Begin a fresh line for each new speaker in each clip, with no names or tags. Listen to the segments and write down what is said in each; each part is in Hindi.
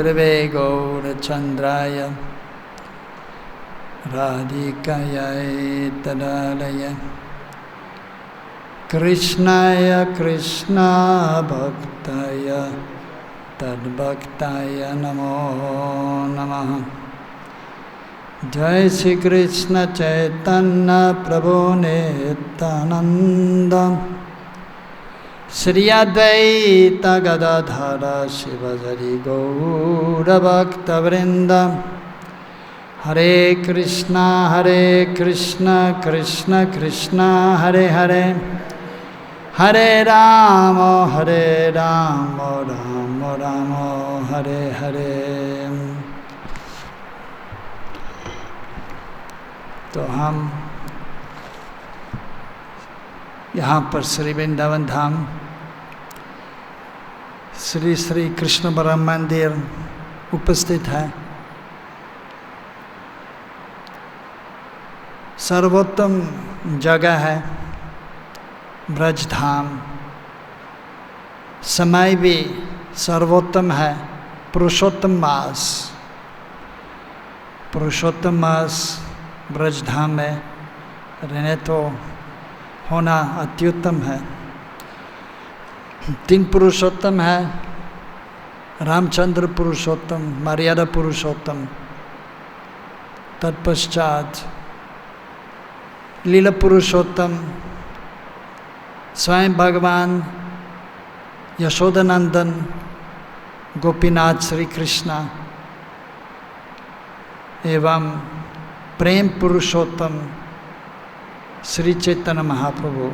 गुरवे गौरचन्द्राय राधिकायै तदालय कृष्णाय कृष्णभक्ताय तद्भक्ताय नमो नमः। जय श्री कृष्ण चैतन्य प्रभु नित्यानंद श्री अद्वैत गदाधर शिवहरि गौरभक्तवृंद। हरे कृष्ण कृष्ण कृष्ण हरे हरे, हरे राम राम राम हरे हरे। तो हम यहाँ पर श्री वृंदावन धाम श्री श्री कृष्ण ब्रह्म मंदिर उपस्थित है। सर्वोत्तम जगह है ब्रज धाम। समय भी सर्वोत्तम है, पुरुषोत्तम मास। पुरुषोत्तम मास ब्रज धाम में रहने तो होना अत्युत्तम है। 3 पुरुषोत्तम है, रामचंद्र पुरुषोत्तम, मर्यादा पुरुषोत्तम, तत्पश्चात लीला पुरुषोत्तम स्वयं भगवान यशोदानंदन गोपीनाथ श्री कृष्ण एवं प्रेम पुरुषोत्तम श्री चैतन्य महाप्रभु।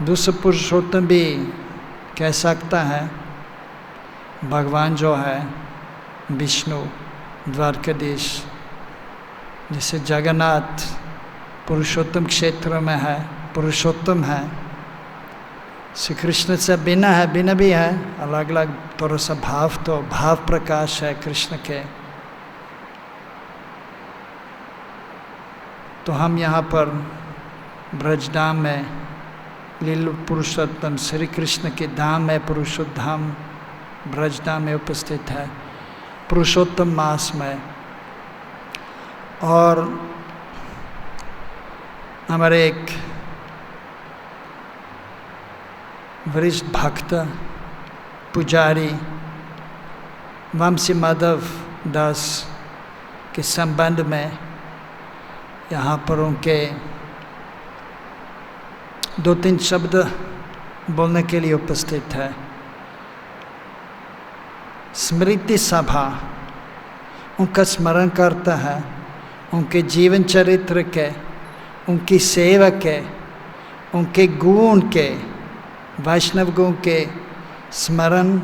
दूसरा पुरुषोत्तम भी कह सकता है भगवान जो है विष्णु द्वारकाधीश, जैसे जगन्नाथ पुरुषोत्तम क्षेत्र में है, पुरुषोत्तम है। श्री कृष्ण से भिन्न है, भिन्न भी है, अलग अलग थोड़ा सा भाव, तो भाव प्रकाश है कृष्ण के। तो हम यहाँ पर ब्रजधाम में लीला पुरुषोत्तम श्री कृष्ण के धाम में, पुरुषोत्तम धाम ब्रजधाम में उपस्थित है पुरुषोत्तम मास में। और हमारे एक वरिष्ठ भक्त पुजारी वंशी माधव दास के संबंध में यहाँ पर उनके 2-3 शब्द बोलने के लिए उपस्थित है। स्मृति सभा उनका स्मरण करता है, उनके जीवन चरित्र के, उनकी सेवा के, उनके गुण के, वैष्णव गुण के स्मरण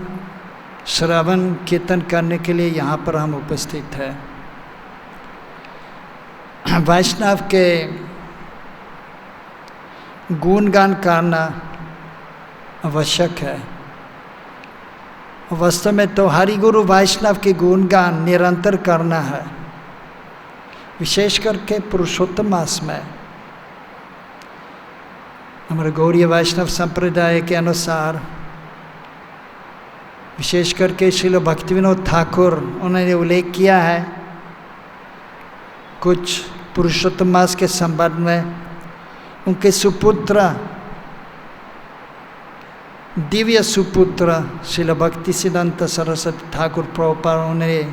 श्रवण कीर्तन करने के लिए यहाँ पर हम उपस्थित हैं। वैष्णव के गुणगान करना आवश्यक है। वास्तव में तो हरि गुरु वैष्णव के गुणगान निरंतर करना है, विशेष करके पुरुषोत्तम मास में। हमारे गौड़ीय वैष्णव संप्रदाय के अनुसार विशेष करके श्रील भक्तिविनोद ठाकुर उन्होंने उल्लेख किया है कुछ पुरुषोत्तम मास के संबंध में। उनके सुपुत्र, दिव्य सुपुत्र श्रील भक्ति सिद्धांत सरस्वती ठाकुर प्रभुपाद उन्होंने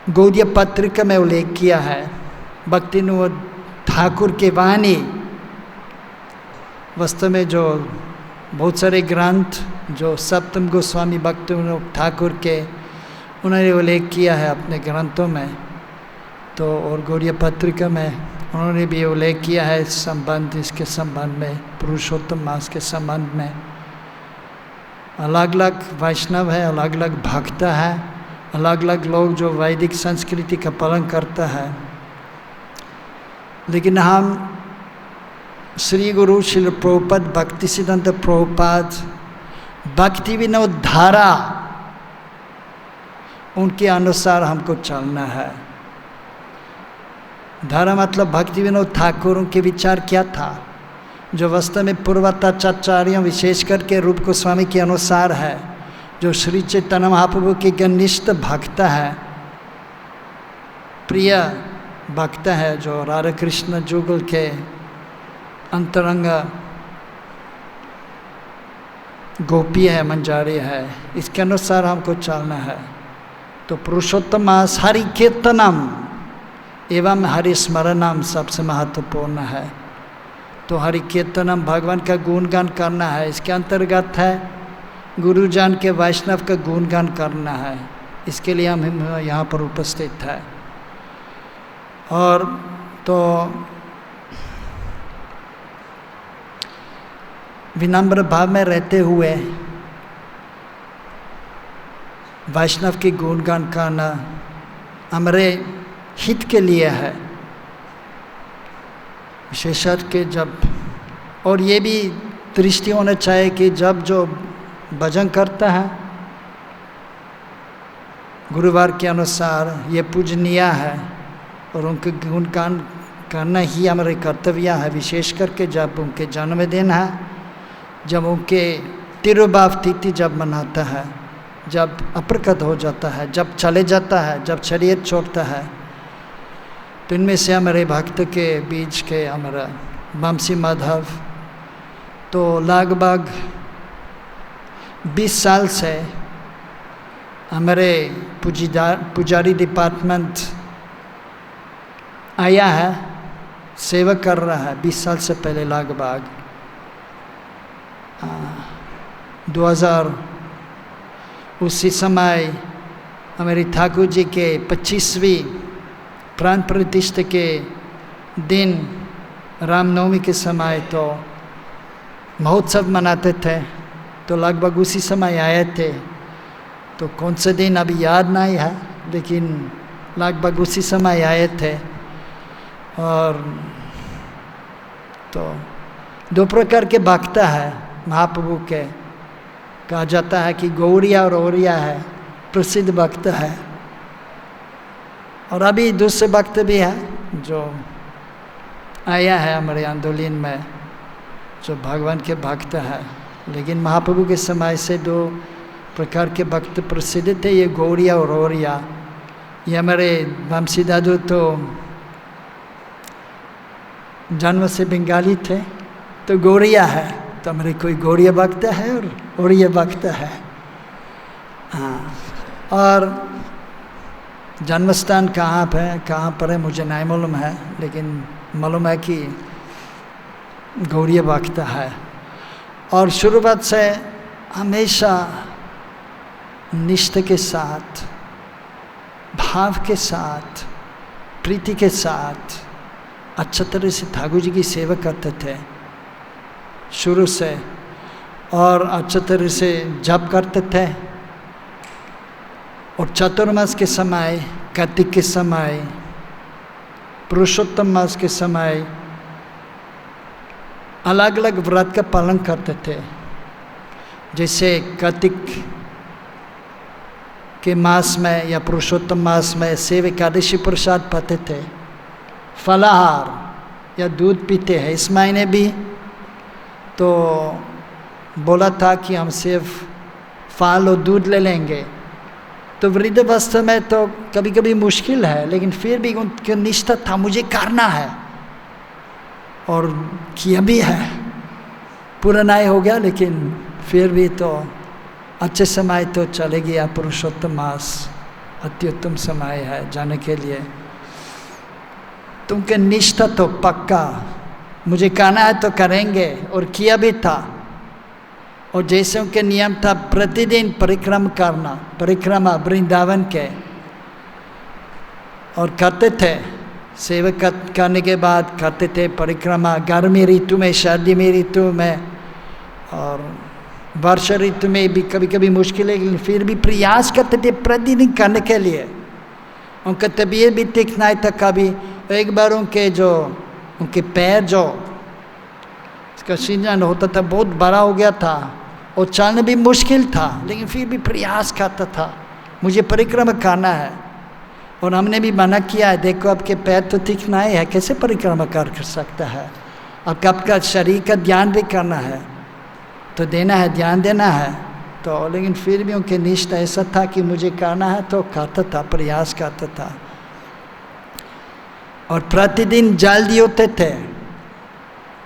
गौड़ीय पत्रिका में उल्लेख किया है। भक्तिविनोद ठाकुर के वाणी वास्तव में जो बहुत सारे ग्रंथ जो सप्तम गोस्वामी भक्तिविनोद ठाकुर के उन्होंने उल्लेख किया है अपने ग्रंथों में, तो और गौड़ीय पत्रिका में उन्होंने भी उल्लेख किया है संबंध, इसके संबंध में, पुरुषोत्तम मास के संबंध में। अलग अलग वैष्णव है, अलग अलग भक्त है, अलग अलग लोग जो वैदिक संस्कृति का पालन करता है। लेकिन हम श्री गुरु श्रील प्रभुपाद भक्ति सिद्धांत प्रभुपाद भक्ति विनोद धारा उनके अनुसार हमको चलना है। धारा मतलब भक्ति विनोद ठाकुर उनके विचार क्या था, जो वास्तव में पूर्वताचार्यों विशेष करके रूप गोस्वामी के अनुसार है, जो श्री चैतन्य महाप्रभु के घनिष्ठ भक्त है, प्रिय भक्त है, जो राधा कृष्ण जुगल के अंतरंग गोपी है, मंजारी है, इसके अनुसार हमको चलना है। तो पुरुषोत्तम मास हरि कीर्तनम एवं हरि स्मरणम सबसे महत्वपूर्ण है। तो हरि कीर्तनम भगवान का गुणगान करना है, इसके अंतर्गत है गुरुजन के वैष्णव का गुणगान करना है। इसके लिए हम यहाँ पर उपस्थित है। और तो विनम्र भाव में रहते हुए वैष्णव की गुणगान करना हमारे हित के लिए है, विशेषकर के जब, और ये भी दृष्टि होना चाहिए कि जब जो भजन करता है गुरुवार के अनुसार ये पूजनीय है और उनके गुणगान करना ही हमारे कर्तव्य है। विशेष करके जब उनके जन्मदिन है, जब उनके तिरुभाव तिथि जब मनाता है, जब अप्रकट हो जाता है, जब चले जाता है, जब शरीर छोड़ता है, तो इनमें से हमारे भक्त के बीच के हमारा बंसी माधव तो लगभग 20 साल से हमारे पुजारी डिपार्टमेंट आया है, सेवा कर रहा है। 20 साल से पहले लगभग 2000 उसी समय हमारे ठाकुर जी के 25वीं प्राण प्रतिष्ठा के दिन रामनवमी के समय तो महोत्सव मनाते थे, तो लगभग उसी समय आए थे। तो कौन से दिन अभी याद नहीं है, लेकिन लगभग उसी समय आए थे। और तो दो प्रकार के भक्त है महाप्रभु के, कहा जाता है कि गौरिया और औरिया है, प्रसिद्ध भक्त है। और अभी दूसरे भक्त भी है जो आया है हमारे आंदोलन में, जो भगवान के भक्त है। लेकिन महाप्रभु के समय से दो प्रकार के भक्त प्रसिद्ध थे, ये गौरिया और औरिया। ये हमारे वंशी दादू तो जन्म से बंगाली थे, तो गौरिया है, तो हमारे कोई गौरिया भक्त है और औरिया भक्त है। हाँ, और जन्मस्थान कहाँ पर है मुझे नहीं मालूम है, लेकिन मालूम है कि गौरिया भक्त है। और शुरुआत से हमेशा निष्ठा के साथ, भाव के साथ, प्रीति के साथ अच्छा तरह से ठाकुर जी की सेवा करते थे शुरू से, और अच्छा तरह से जप करते थे। और चातुर्मास के समय, कार्तिक के समय, पुरुषोत्तम मास के समय अलग अलग व्रत का पालन करते थे। जैसे कार्तिक के मास में या पुरुषोत्तम मास में सेव एकादशी प्रसाद पाते थे, फलाहार या दूध पीते हैं। इस महीने भी तो बोला था कि हम सिर्फ फल और दूध ले लेंगे। तो वृद्धावस्था में तो कभी कभी मुश्किल है, लेकिन फिर भी उनकी निष्ठा था, मुझे करना है, और किया भी है। पूरा नहीं हो गया, लेकिन फिर भी तो अच्छे समय तो चले गया। पुरुषोत्तम मास अत्युत्तम समय है जाने के लिए। तुमके निष्ठा तो पक्का, मुझे कहना है तो करेंगे, और किया भी था। और जैसे उनके नियम था प्रतिदिन परिक्रमा करना, परिक्रमा वृंदावन के, और करते थे। सेवा करने के बाद करते थे परिक्रमा, गर्मी ऋतु में, सर्दी में ऋतु में, और वर्षा ऋतु में भी कभी कभी मुश्किल है, लेकिन फिर भी प्रयास करते थे प्रतिदिन करने के लिए। उनका तबीयत भी ठीक नहीं था। कभी एक बार उनके पैर जो इसका सीजन होता था बहुत बड़ा हो गया था, और चलना भी मुश्किल था, लेकिन फिर भी प्रयास करता था, मुझे परिक्रमा करना है। और हमने भी मना किया है, देखो आपके पैर तो ठीक नहीं है, कैसे परिक्रमा कर सकता है। अब कब का शरीर का ध्यान भी करना है तो देना है, ध्यान देना है तो, लेकिन फिर भी उनके निष्ठा ऐसा था कि मुझे करना है तो करता था, प्रयास करता था। और प्रतिदिन जल्दी होते थे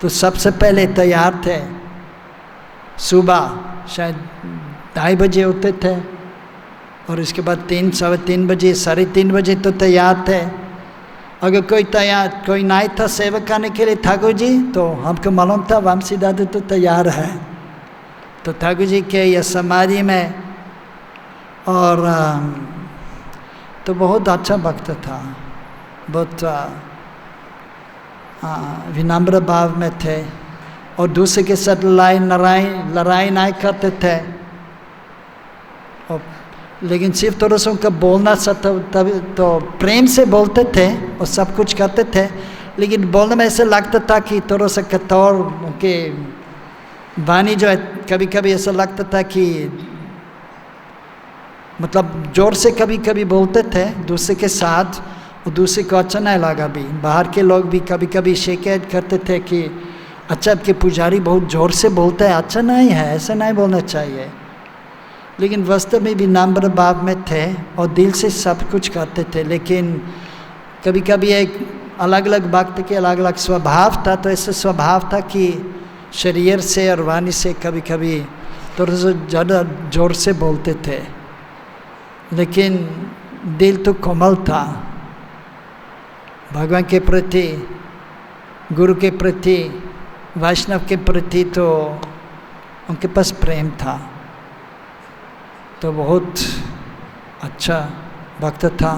तो सबसे पहले तैयार थे, सुबह शायद 2:30 बजे होते थे और इसके बाद 3, 3:15 बजे, 3:30 बजे तो तैयार थे। अगर कोई नहीं था सेवा करने के लिए ठाकुर जी तो हमको मालूम था वामसी दादा तो तैयार है, तो ठाकुर जी के यह समाधि में, और तो बहुत अच्छा भक्त था, बहुत विनम्र भाव में थे और दूसरे के साथ लड़ाई नहीं करते थे, और लेकिन सिर्फ थोड़ा सा उनका बोलना तब तो प्रेम से बोलते थे और सब कुछ करते थे, लेकिन बोलने में ऐसा लगता था कि थोड़ा सा कठोर उनके वाणी जो है, कभी कभी ऐसा लगता था कि मतलब जोर से कभी कभी बोलते थे दूसरे के साथ, और दूसरे को अच्छा नहीं लगा भी। बाहर के लोग भी कभी कभी शिकायत करते थे कि अच्छा आपके पुजारी बहुत जोर से बोलते हैं, अच्छा नहीं है, ऐसा नहीं बोलना चाहिए। लेकिन वास्तव में भी विनम्र भाव में थे और दिल से सब कुछ करते थे, लेकिन कभी कभी एक अलग अलग भक्त के अलग अलग स्वभाव था, तो ऐसा स्वभाव था कि शरीर से और वाणी से कभी कभी थोड़ा सा ज़्यादा जोर से बोलते थे, लेकिन दिल तो कोमल था, भगवान के प्रति, गुरु के प्रति, वैष्णव के प्रति, तो उनके पास प्रेम था, तो बहुत अच्छा भक्त था।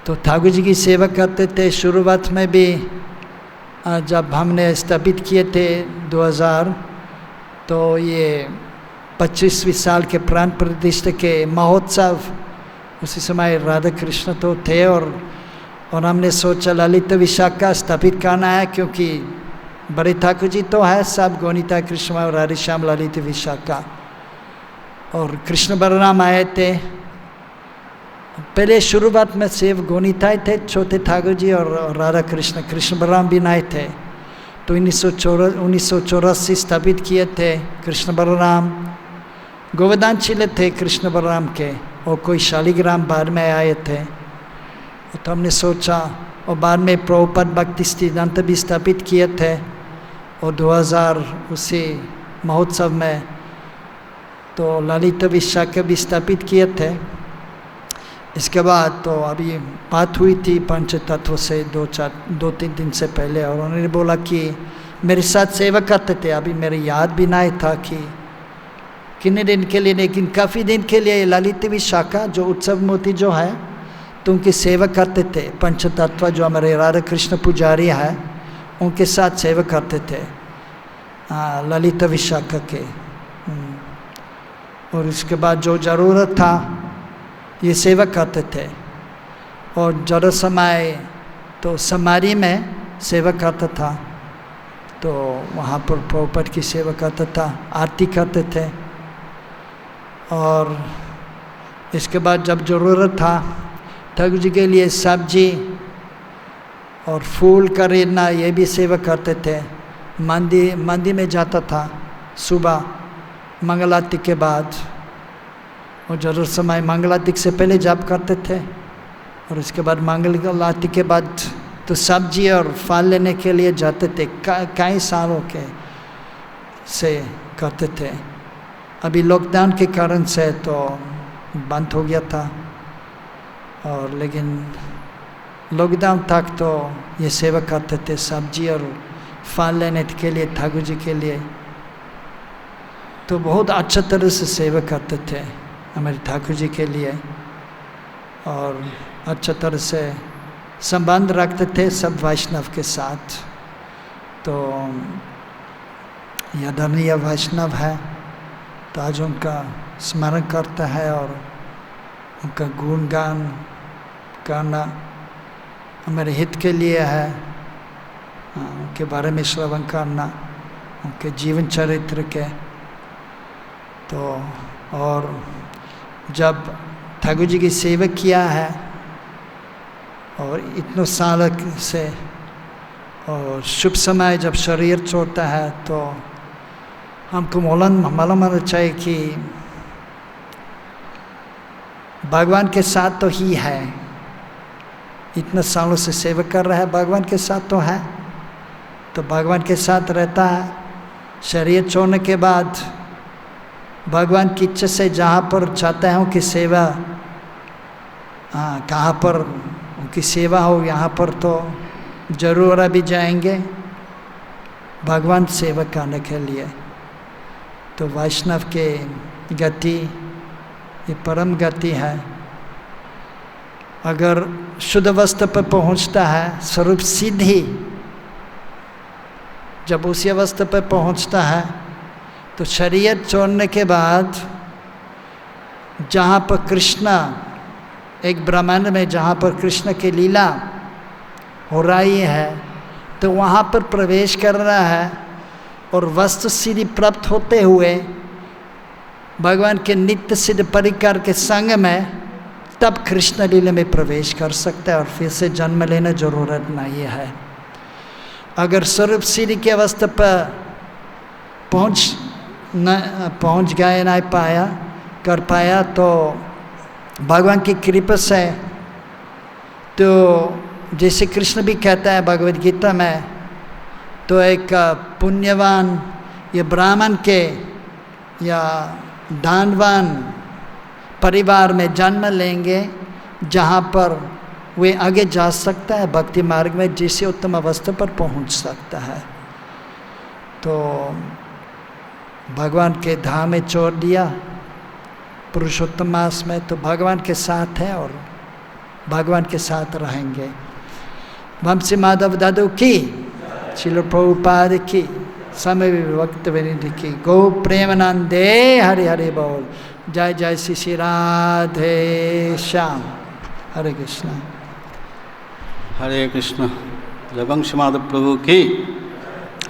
तो ठाकुर जी की सेवा करते थे। शुरुआत में भी जब हमने स्थापित किए थे 2000, तो ये 25वीं साल के प्राण प्रतिष्ठा के महोत्सव, उसी समय राधा कृष्ण तो थे, और हमने सोचा ललित विशाखा स्थापित करना है, क्योंकि बड़े ठाकुर जी तो है सब, गोनीता कृष्ण और राधे श्याम ललित विशाखा, और कृष्ण बलराम आए थे। पहले शुरुआत में सिर्फ गोनीता थे, छोटे ठाकुर जी और राधा कृष्ण, कृष्ण बलराम भी नहीं थे। तो 1984 स्थापित किए थे कृष्ण बलराम। गोवर्धन चिले थे कृष्ण बलराम के, और कोई शालिग्राम बाद में आए थे। तो हमने सोचा, और बाद में प्रभुपाद भक्ति सिद्धांत भी स्थापित किए थे, और 2000 उसी महोत्सव में तो ललित विशाखा भी स्थापित किए थे। इसके बाद तो अभी बात हुई थी पंच तत्व से 2-3 दिन से पहले, और उन्होंने बोला कि मेरे साथ सेवा करते थे। अभी मेरे याद भी नहीं था कि कितने दिन के लिए, लेकिन काफ़ी दिन के लिए ललित विशाखा जो उत्सव मूर्ति जो है, तो उनकी सेवा करते थे। पंच तत्व जो हमारे राधा कृष्ण पुजारी है, उनके साथ सेवा करते थे ललित विशाखा के। और इसके बाद जो ज़रूरत था ये सेवा करते थे, और ज़्यादा समय तो समारी में सेवा करता था, तो वहाँ पर प्रभुपाद की सेवा करता था, आरती करते थे। और इसके बाद जब ज़रूरत था ठाकुर जी के लिए सब्जी और फूल खरीदना, ये भी सेवा करते थे। मंदिर में जाता था सुबह मंगल आरती के बाद, और जरूर समय मंगल आरती से पहले जाप करते थे, और उसके बाद मंगल आरती के बाद तो सब्जी और फल लेने के लिए जाते थे। कई सालों के से करते थे। अभी लॉकडाउन के कारण से तो बंद हो गया था, और लेकिन लॉकडाउन तक तो ये सेवा करते थे, सब्जी और फल लेने के लिए ठाकुर जी के लिए। तो बहुत अच्छा तरह से सेवा करते थे हमारे ठाकुर जी के लिए, और अच्छा तरह से संबंध रखते थे सब वैष्णव के साथ। तो आदरणीय वैष्णव है, तो आज उनका स्मरण करता है और उनका गुणगान करना हमारे हित के लिए है। उनके बारे में श्रवण करना, उनके जीवन चरित्र के। तो और जब ठाकुर जी की सेवा किया है और इतने साल से, और शुभ समय जब शरीर छोड़ता है तो हमको मालूम होना चाहिए कि भगवान के साथ तो ही है, इतने सालों से सेवा कर रहा है, भगवान के साथ तो है, तो भगवान के साथ रहता है। शरीर छोड़ने के बाद भगवान की इच्छा से जहाँ पर चाहता हूँ कि सेवा, कहाँ पर उनकी सेवा हो यहाँ पर तो जरूर अभी जाएंगे भगवान सेवा करने के लिए। तो वैष्णव के गति ये परम गति है। अगर शुद्ध अवस्था पर पहुँचता है, स्वरूप सिद्धि जब उसी अवस्था पर पहुँचता है तो शरीर छोड़ने के बाद जहाँ पर कृष्णा एक ब्रह्मांड में जहाँ पर कृष्ण की लीला हो रही है तो वहाँ पर प्रवेश कर रहा है और वस्तु सिद्धि प्राप्त होते हुए भगवान के नित्य सिद्ध परिकर के संग में तब कृष्ण लीला में प्रवेश कर सकता है और फिर से जन्म लेना जरूरत नहीं है। अगर स्वरूप सिद्धि की अवस्था पर पहुँच गए नहीं कर पाया तो भगवान की कृपा से, तो जैसे कृष्ण भी कहता है भगवद गीता में, तो एक पुण्यवान या ब्राह्मण के या दानवान परिवार में जन्म लेंगे जहाँ पर वे आगे जा सकता है भक्ति मार्ग में, जिससे उत्तम अवस्था पर पहुँच सकता है। तो भगवान के धाम में छोड़ दिया पुरुषोत्तम मास में, तो भगवान के साथ है और भगवान के साथ रहेंगे। वंशी माधव दादू की, श्रील प्रभुपाद की, समय विभक्त विनिधि की, गौ प्रेमानंदे हरे हरे बोल। जय जय श्री श्री राधे श्याम। हरे कृष्ण
हरे कृष्ण। जय वंशी माधव प्रभु की।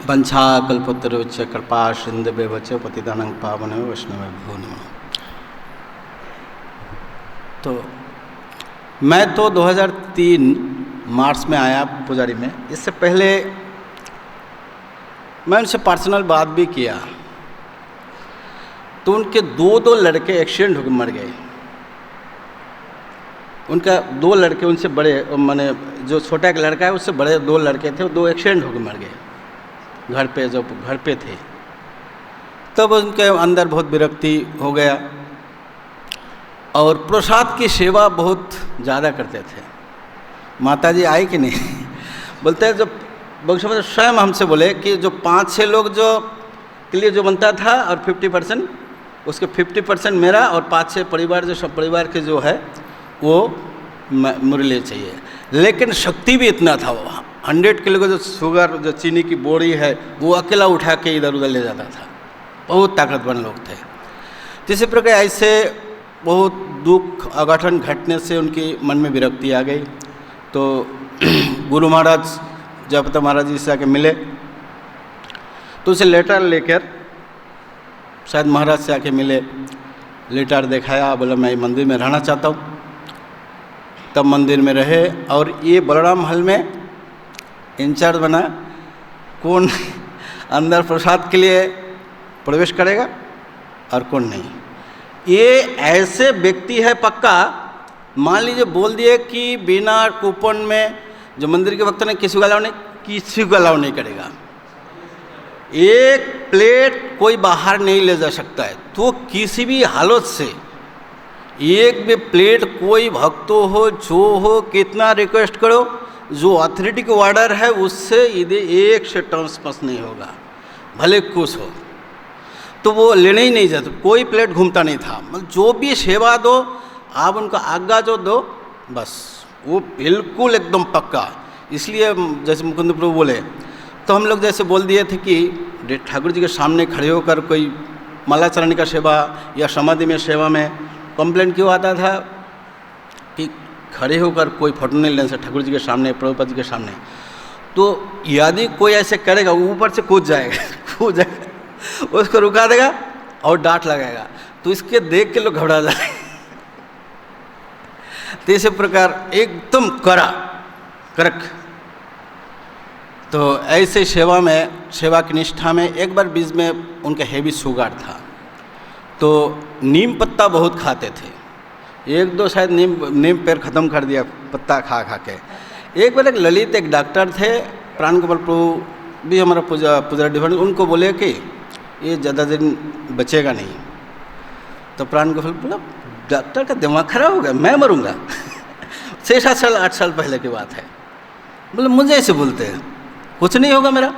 वंशा कल्पतरुच्च कृपा सिंधु व्यवच पतितानं पावन वैष्णव भो नमः। तो मैं तो 2003 मार्च में आया पुजारी में। इससे पहले मैं उनसे पर्सनल बात भी किया, तो उनके दो लड़के एक्सीडेंट होकर मर गए। उनका 2 लड़के उनसे बड़े, माने जो छोटा एक लड़का है उससे बड़े 2 लड़के थे, वो 2 एक्सीडेंट होकर मर गए घर पे, जब घर पे थे। तब उनके अंदर बहुत विरक्ति हो गया और प्रसाद की सेवा बहुत ज़्यादा करते थे। माताजी आई कि नहीं बोलते हैं, जब बख्शा स्वयं हमसे बोले कि जो 5-6 लोग जो के लिए जो बनता था और 50% उसके 50% मेरा और 5-6 परिवार, जो सब परिवार के जो है वो मुझे लिए चाहिए। लेकिन शक्ति भी इतना था, वो 100 किलो का जो शुगर, जो चीनी की बोरी है, वो अकेला उठा के इधर उधर ले जाता था। बहुत ताकतवर लोग थे। तो इसी प्रकार ऐसे बहुत दुख अघटन घटने से उनकी मन में विरक्ति आ गई। तो गुरु महाराज जयप्रताप महाराज जी से आके मिले, तो उसे लेटर लेकर, शायद महाराज से आके मिले, लेटर दिखाया, बोला मैं मंदिर में रहना चाहता हूँ। तब मंदिर में रहे और ये बलराम महल में इंचार्ज बना, कौन अंदर प्रसाद के लिए प्रवेश करेगा और कौन नहीं। ये ऐसे व्यक्ति है पक्का, मान लीजिए बोल दिए कि बिना कूपन में जो मंदिर के भक्त ने किसी को अलाउ नहीं करेगा। एक प्लेट कोई बाहर नहीं ले जा सकता है, तो किसी भी हालत से एक भी प्लेट कोई भक्तों हो जो हो, कितना रिक्वेस्ट करो, जो अथॉरिटी का ऑर्डर है उससे यदि एक से ट्रांसपास नहीं होगा, भले कुछ हो, तो वो लेने ही नहीं जाते। कोई प्लेट घूमता नहीं था। मतलब जो भी सेवा दो आप उनका आज्ञा जो दो, बस वो बिल्कुल एकदम पक्का। इसलिए जैसे मुकुंद प्रभु बोले, तो हम लोग जैसे बोल दिए थे कि ठाकुर जी के सामने खड़े होकर कोई माला चरण का सेवा या समाधि में सेवा में कंप्लेंट क्यों आता था कि खड़े होकर कोई फोटो नहीं लेने से ठाकुर जी के सामने, प्रभुपाद जी के सामने। तो यदि कोई ऐसे करेगा, ऊपर से कूद जाएगा उसको रुका देगा और डांट लगाएगा, तो इसके देख के लोग घबरा जाए। तो इसी प्रकार एकदम कड़क। तो ऐसे सेवा में, सेवा की निष्ठा में एक बार बीच में उनका हेवी शुगर था, तो नीम पत्ता बहुत खाते थे। एक दो शायद नीम पेड़ ख़त्म कर दिया पत्ता खा खा के। एक बार एक ललित एक डॉक्टर थे, प्राण गोपाल प्रभु भी हमारा पूजा डिफरेंट, उनको बोले कि ये ज़्यादा दिन बचेगा नहीं। तो प्राण गोपाल बोला डॉक्टर का दिमाग खराब हो गया, मैं मरूंगा 6-7 साल 8 साल पहले की बात है। बोले मुझे ऐसे बोलते हैं, कुछ नहीं होगा मेरा।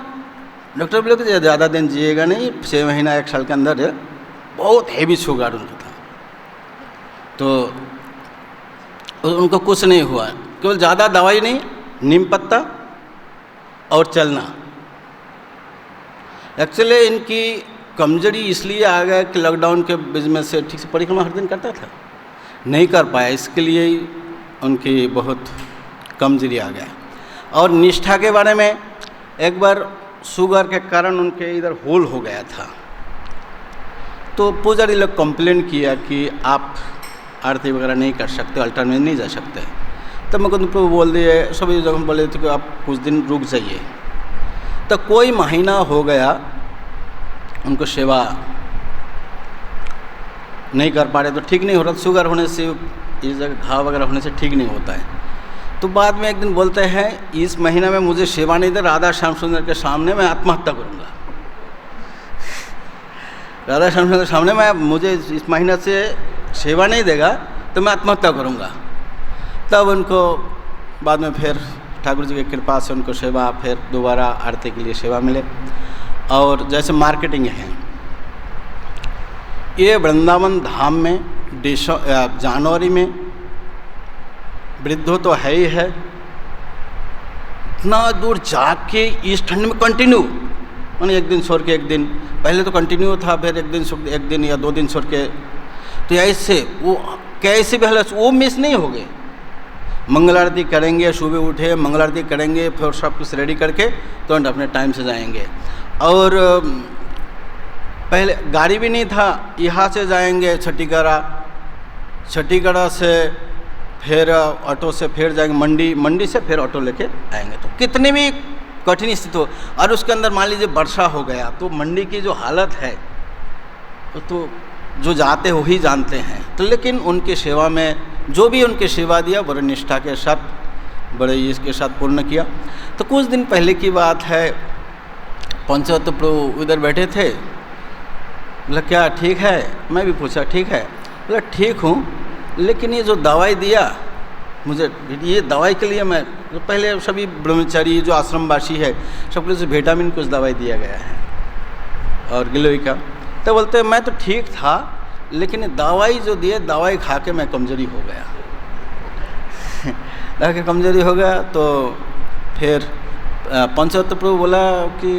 डॉक्टर बोले कि ज़्यादा दिन जिएगा नहीं, 6 महीना 1 साल के अंदर। बहुत हैवी शुगर उनका था, तो उनको कुछ नहीं हुआ, केवल ज़्यादा दवाई नहीं, नीम पत्ता और चलना। एक्चुअली इनकी कमजोरी इसलिए आ गया कि लॉकडाउन के बिजनेस से ठीक से परिक्रमा हर दिन करता था, नहीं कर पाया, इसके लिए ही उनकी बहुत कमजोरी आ गया। और निष्ठा के बारे में एक बार शुगर के कारण उनके इधर होल हो गया था, तो पुजारी लोग कंप्लेन किया कि आप आरती वगैरह नहीं कर सकते, अल्टरनेट नहीं जा सकते। तब मैं कुछ बोल दिए, सभी जगह बोले थे कि आप कुछ दिन रुक जाइए। तो कोई महीना हो गया उनको सेवा नहीं कर पा रहे, तो ठीक नहीं हो रहा। शुगर होने से इस जगह घाव वगैरह होने से ठीक नहीं होता है। तो बाद में एक दिन बोलते हैं इस महीने में मुझे सेवा नहीं दे, राधा श्याम सुंदर के सामने मैं आत्महत्या करूँगा। राधा श्याम सुंदर के सामने मैं, मुझे इस महीने से सेवा नहीं देगा तो मैं आत्महत्या करूँगा। तब उनको बाद में फिर ठाकुर जी की कृपा से उनको सेवा, फिर दोबारा आरती के लिए सेवा मिले। और जैसे मार्केटिंग है, ये वृंदावन धाम में जनवरी में वृद्धो तो है ही है, इतना दूर जाके इस ठंड में कंटिन्यू, मैंने एक दिन छोड़ के एक दिन, पहले तो कंटिन्यू था, फिर एक दिन या 2 दिन छोड़ के, तो ऐसे वो कैसे भी हालत वो मिस नहीं हो गए। मंगल आरती करेंगे, सुबह उठे मंगल आरती करेंगे, फिर सब कुछ रेडी करके तो अपने टाइम से जाएंगे। और पहले गाड़ी भी नहीं था, यहाँ से जाएंगे छठीगढ़ा से फिर ऑटो से फिर जाएंगे मंडी से फिर ऑटो लेके आएंगे। तो कितने भी कठिन स्थिति हो, और उसके अंदर मान लीजिए वर्षा हो गया तो मंडी की जो हालत है तो जो जाते हो ही जानते हैं। तो लेकिन उनकी सेवा में जो भी उनकी सेवा दिया बड़े निष्ठा के साथ, बड़े इसके साथ पूर्ण किया। तो कुछ दिन पहले की बात है, पंचवत प्रभु इधर बैठे थे, बोला क्या ठीक है? मैं भी पूछा ठीक है? बोला ठीक हूँ, लेकिन ये जो दवाई दिया मुझे, ये दवाई के लिए मैं तो पहले सभी ब्रह्मचारी जो आश्रमवासी है सबके लिए विटामिन कुछ दवाई दिया गया है और गिलोई का। तो बोलते मैं तो ठीक था, लेकिन दवाई जो दिए दवाई खा के मैं कमजोरी हो गया दवाई के कमजोरी हो गया। तो फिर पंचवत प्रभु बोला कि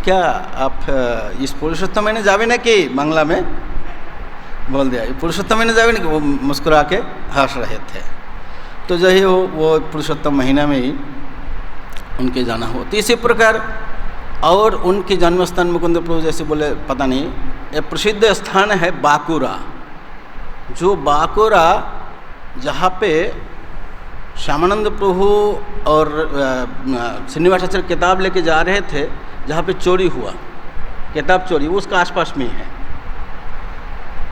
क्या आप इस पुरुषोत्तम महीने जावे ना कि बांग्ला में बोल दिया, पुरुषोत्तम महीने जावे ना कि, वो मुस्कुरा के हंस रहे थे। तो जो ही वो पुरुषोत्तम महीना में ही उनके जाना हो। तो इसी प्रकार और उनके जन्मस्थान मुकुंद प्रभु जैसे बोले पता नहीं, एक प्रसिद्ध स्थान है बांकुरा, जो बांकुरा जहाँ पे श्यामानंद प्रभु और श्रीनिवास आचार्य किताब लेके जा रहे थे, जहाँ पे चोरी हुआ, किताब चोरी, वो उसका आसपास में ही है।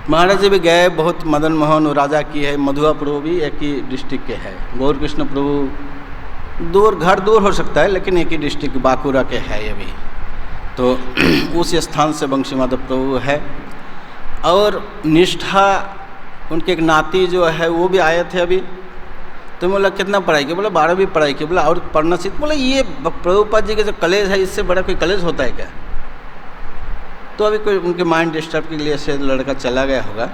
महाराज जी भी गए, बहुत मदन मोहन राजा की है, मधुआ प्रभु भी एक ही डिस्ट्रिक्ट के है, गौर कृष्ण प्रभु दूर, घर दूर हो सकता है लेकिन एक ही डिस्ट्रिक्ट बांकुरा के है ये भी। तो उस स्थान से बंशी माधव प्रभु है। और निष्ठा उनके एक नाती जो है वो भी आए थे अभी। तो बोला कितना पढ़ाई की? बोला 12वीं पढ़ाई की। बोला और पढ़ना चाहिए? बोला ये प्रभुपाद जी के जो कॉलेज है इससे बड़ा कोई कॉलेज होता है क्या? तो अभी कोई उनके माइंड डिस्टर्ब के लिए से लड़का चला गया होगा,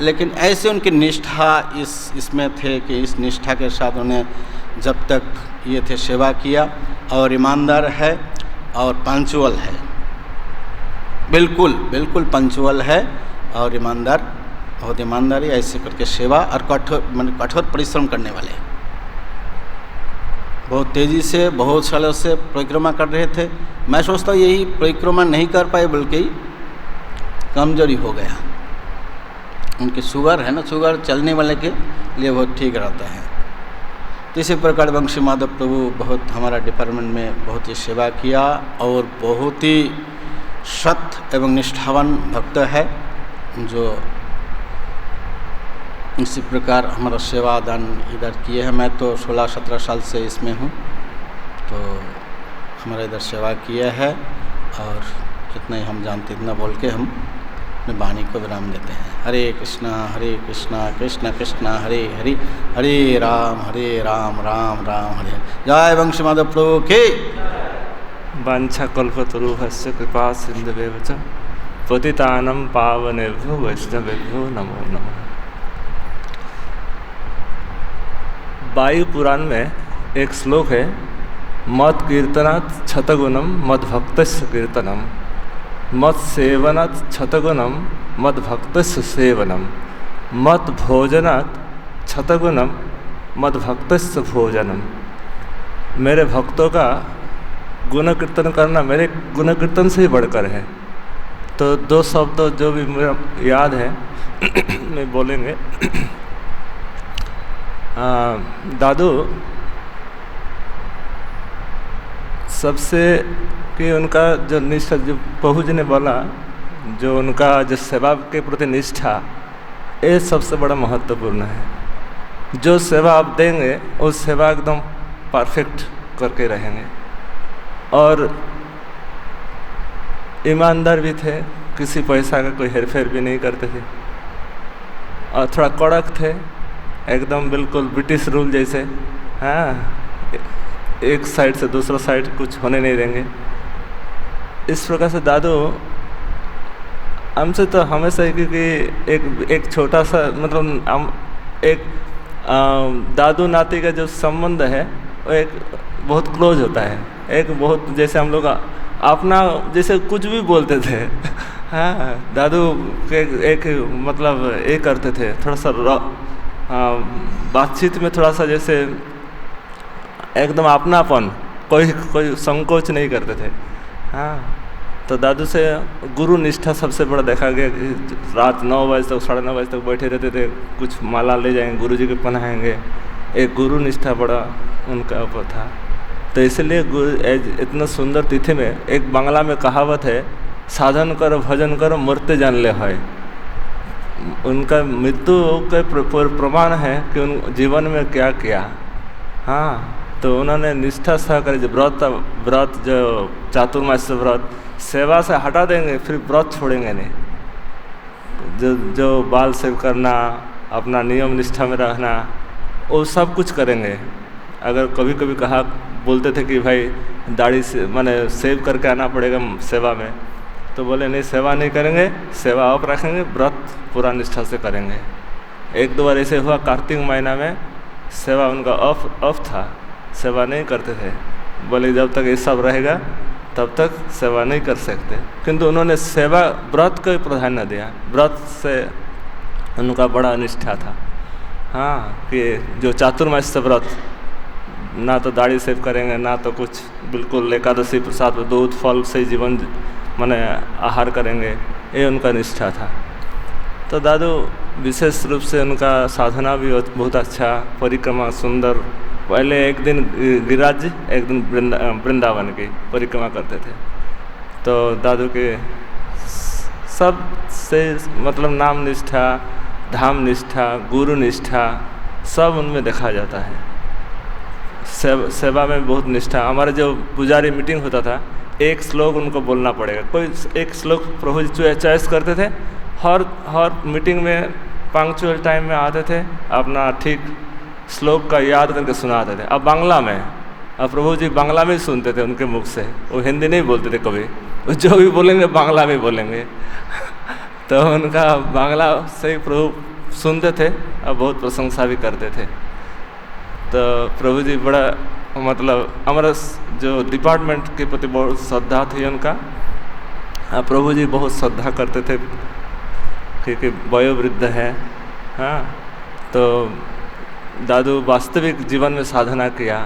लेकिन ऐसे उनकी निष्ठा इसमें थे कि इस निष्ठा के साथ उन्हें जब तक ये थे सेवा किया। और ईमानदार है और पंचुअल है, बिल्कुल पंचुअल है और ईमानदार, बहुत ईमानदारी ऐसे करके सेवा और कठोर परिश्रम करने वाले, बहुत तेज़ी से बहुत सालों से परिक्रमा कर रहे थे। मैं सोचता हूँ यही परिक्रमा नहीं कर पाए बल्कि कमजोरी हो गया। उनकी शुगर है ना, शुगर चलने वाले के लिए बहुत ठीक रहता है। तो इसी प्रकार वंशी माधव प्रभु बहुत हमारा डिपार्टमेंट में बहुत ही सेवा किया और बहुत ही सत्य एवं निष्ठावान भक्त है, जो इसी प्रकार हमारा सेवा दान इधर किए हैं। मैं तो 16-17 साल से इसमें हूँ, तो हमारा इधर सेवा किया है और इतना ही हम जानते, इतना बोल के हम अपने वाणी को विराम देते हैं। हरे कृष्णा कृष्ण कृष्ण हरे हरे, हरे राम राम राम हरे। जय वंशी माधव प्रभु की।
वाञ्छा कल्पतरुभ्यश्च कृपा सिन्धुभ्यः च पतितानां पावनेभ्यो वैष्णवेभ्यो नमो नमः। वायु पुराण में एक श्लोक है, मत कीर्तनात् क्षतगुणम मद्भक्तस्य कीर्तनम, मत सेवनात् क्षतगुणम मद्भक्तस्य सेवनम, मत भोजनात् क्षतगुणम मद्भक्तस्य भोजनम। मेरे भक्तों का गुण कीर्तन करना मेरे गुण कीर्तन से ही बढ़कर है। तो 2 शब्द जो भी मेरा याद है मैं बोलेंगे। दादू सबसे कि उनका जो निष्ठा, जो प्रभु जी ने बोला, जो उनका जो सेवा के प्रति निष्ठा, ये सबसे बड़ा महत्वपूर्ण है। जो सेवा आप देंगे उस सेवा एकदम परफेक्ट करके रहेंगे। और ईमानदार भी थे, किसी पैसा का कोई हेरफेर भी नहीं करते थे, और थोड़ा कड़क थे, एकदम बिल्कुल ब्रिटिश रूल जैसे। हाँ, एक साइड से दूसरा साइड कुछ होने नहीं देंगे। इस प्रकार से दादू हमसे तो हमेशा ही, क्योंकि एक छोटा सा मतलब हम एक दादू नाती का जो संबंध है वो एक बहुत क्लोज होता है। एक बहुत जैसे हम लोग अपना जैसे कुछ भी बोलते थे। हाँ, दादू के एक मतलब ये करते थे, थोड़ा सा बातचीत में थोड़ा सा जैसे एकदम अपनापन, कोई संकोच नहीं करते थे। हाँ, तो दादू से गुरु निष्ठा सबसे बड़ा देखा गया कि रात 9 बजे तक 9:30 बजे तक बैठे रहते थे, कुछ माला ले जाएंगे, गुरु जी के पहनाएंगे। एक गुरु निष्ठा बड़ा उनका ऊपर था। तो इसलिए इतना सुंदर तिथि में एक बांग्ला में कहावत है, साधन करो भजन करो मरते जान ले है। उनका मृत्यु के प्रमाण है कि उन जीवन में क्या किया। हाँ, तो उन्होंने निष्ठा सहकारी जो व्रत जो चातुर्मास व्रत, सेवा से हटा देंगे फिर व्रत छोड़ेंगे नहीं। जो बाल सेव करना, अपना नियम निष्ठा में रहना, वो सब कुछ करेंगे। अगर कभी कभी बोलते थे कि भाई दाढ़ी से माने सेव करके आना पड़ेगा सेवा में, तो बोले नहीं, सेवा नहीं करेंगे, सेवा ऑफ रखेंगे, व्रत पूरा निष्ठा से करेंगे। 1-2 बार ऐसे हुआ, कार्तिक महीना में सेवा उनका ऑफ था, सेवा नहीं करते थे। बोले जब तक ये सब रहेगा तब तक सेवा नहीं कर सकते। किंतु उन्होंने सेवा व्रत को प्राधान्य दिया, व्रत से उनका बड़ा निष्ठा था। हाँ, कि जो चातुर्मास्य व्रत, ना तो दाढ़ी सेव करेंगे ना तो कुछ, बिल्कुल एकादशी प्रसाद दूध फल से जीवन माने आहार करेंगे, ये उनका निष्ठा था। तो दादू विशेष रूप से उनका साधना भी बहुत अच्छा, परिक्रमा सुंदर। पहले एक दिन गिरिराज जी, एक दिन वृंदावन की परिक्रमा करते थे। तो दादू के सब से मतलब नाम निष्ठा, धाम निष्ठा, गुरु निष्ठा सब उनमें देखा जाता है। सेवा में बहुत निष्ठा। हमारे जो पुजारी मीटिंग होता था, एक श्लोक उनको बोलना पड़ेगा। कोई एक श्लोक प्रभु जी चॉइस करते थे, हर मीटिंग में पंक्चुअल टाइम में आते थे, अपना ठीक श्लोक का याद करके सुनाते थे। अब बांग्ला में, अब प्रभु जी बांग्ला में ही सुनते थे उनके मुख से, वो हिंदी नहीं बोलते थे कभी, वो जो भी बोलेंगे बांग्ला में बोलेंगे। तो उनका बांग्ला से ही प्रभु सुनते थे और बहुत प्रशंसा भी करते थे। तो प्रभु जी बड़ा मतलब हमारा जो डिपार्टमेंट के प्रति बहुत श्रद्धा थी उनका। प्रभु जी बहुत श्रद्धा करते थे क्योंकि वयोवृद्ध है। हाँ, तो दादू वास्तविक जीवन में साधना किया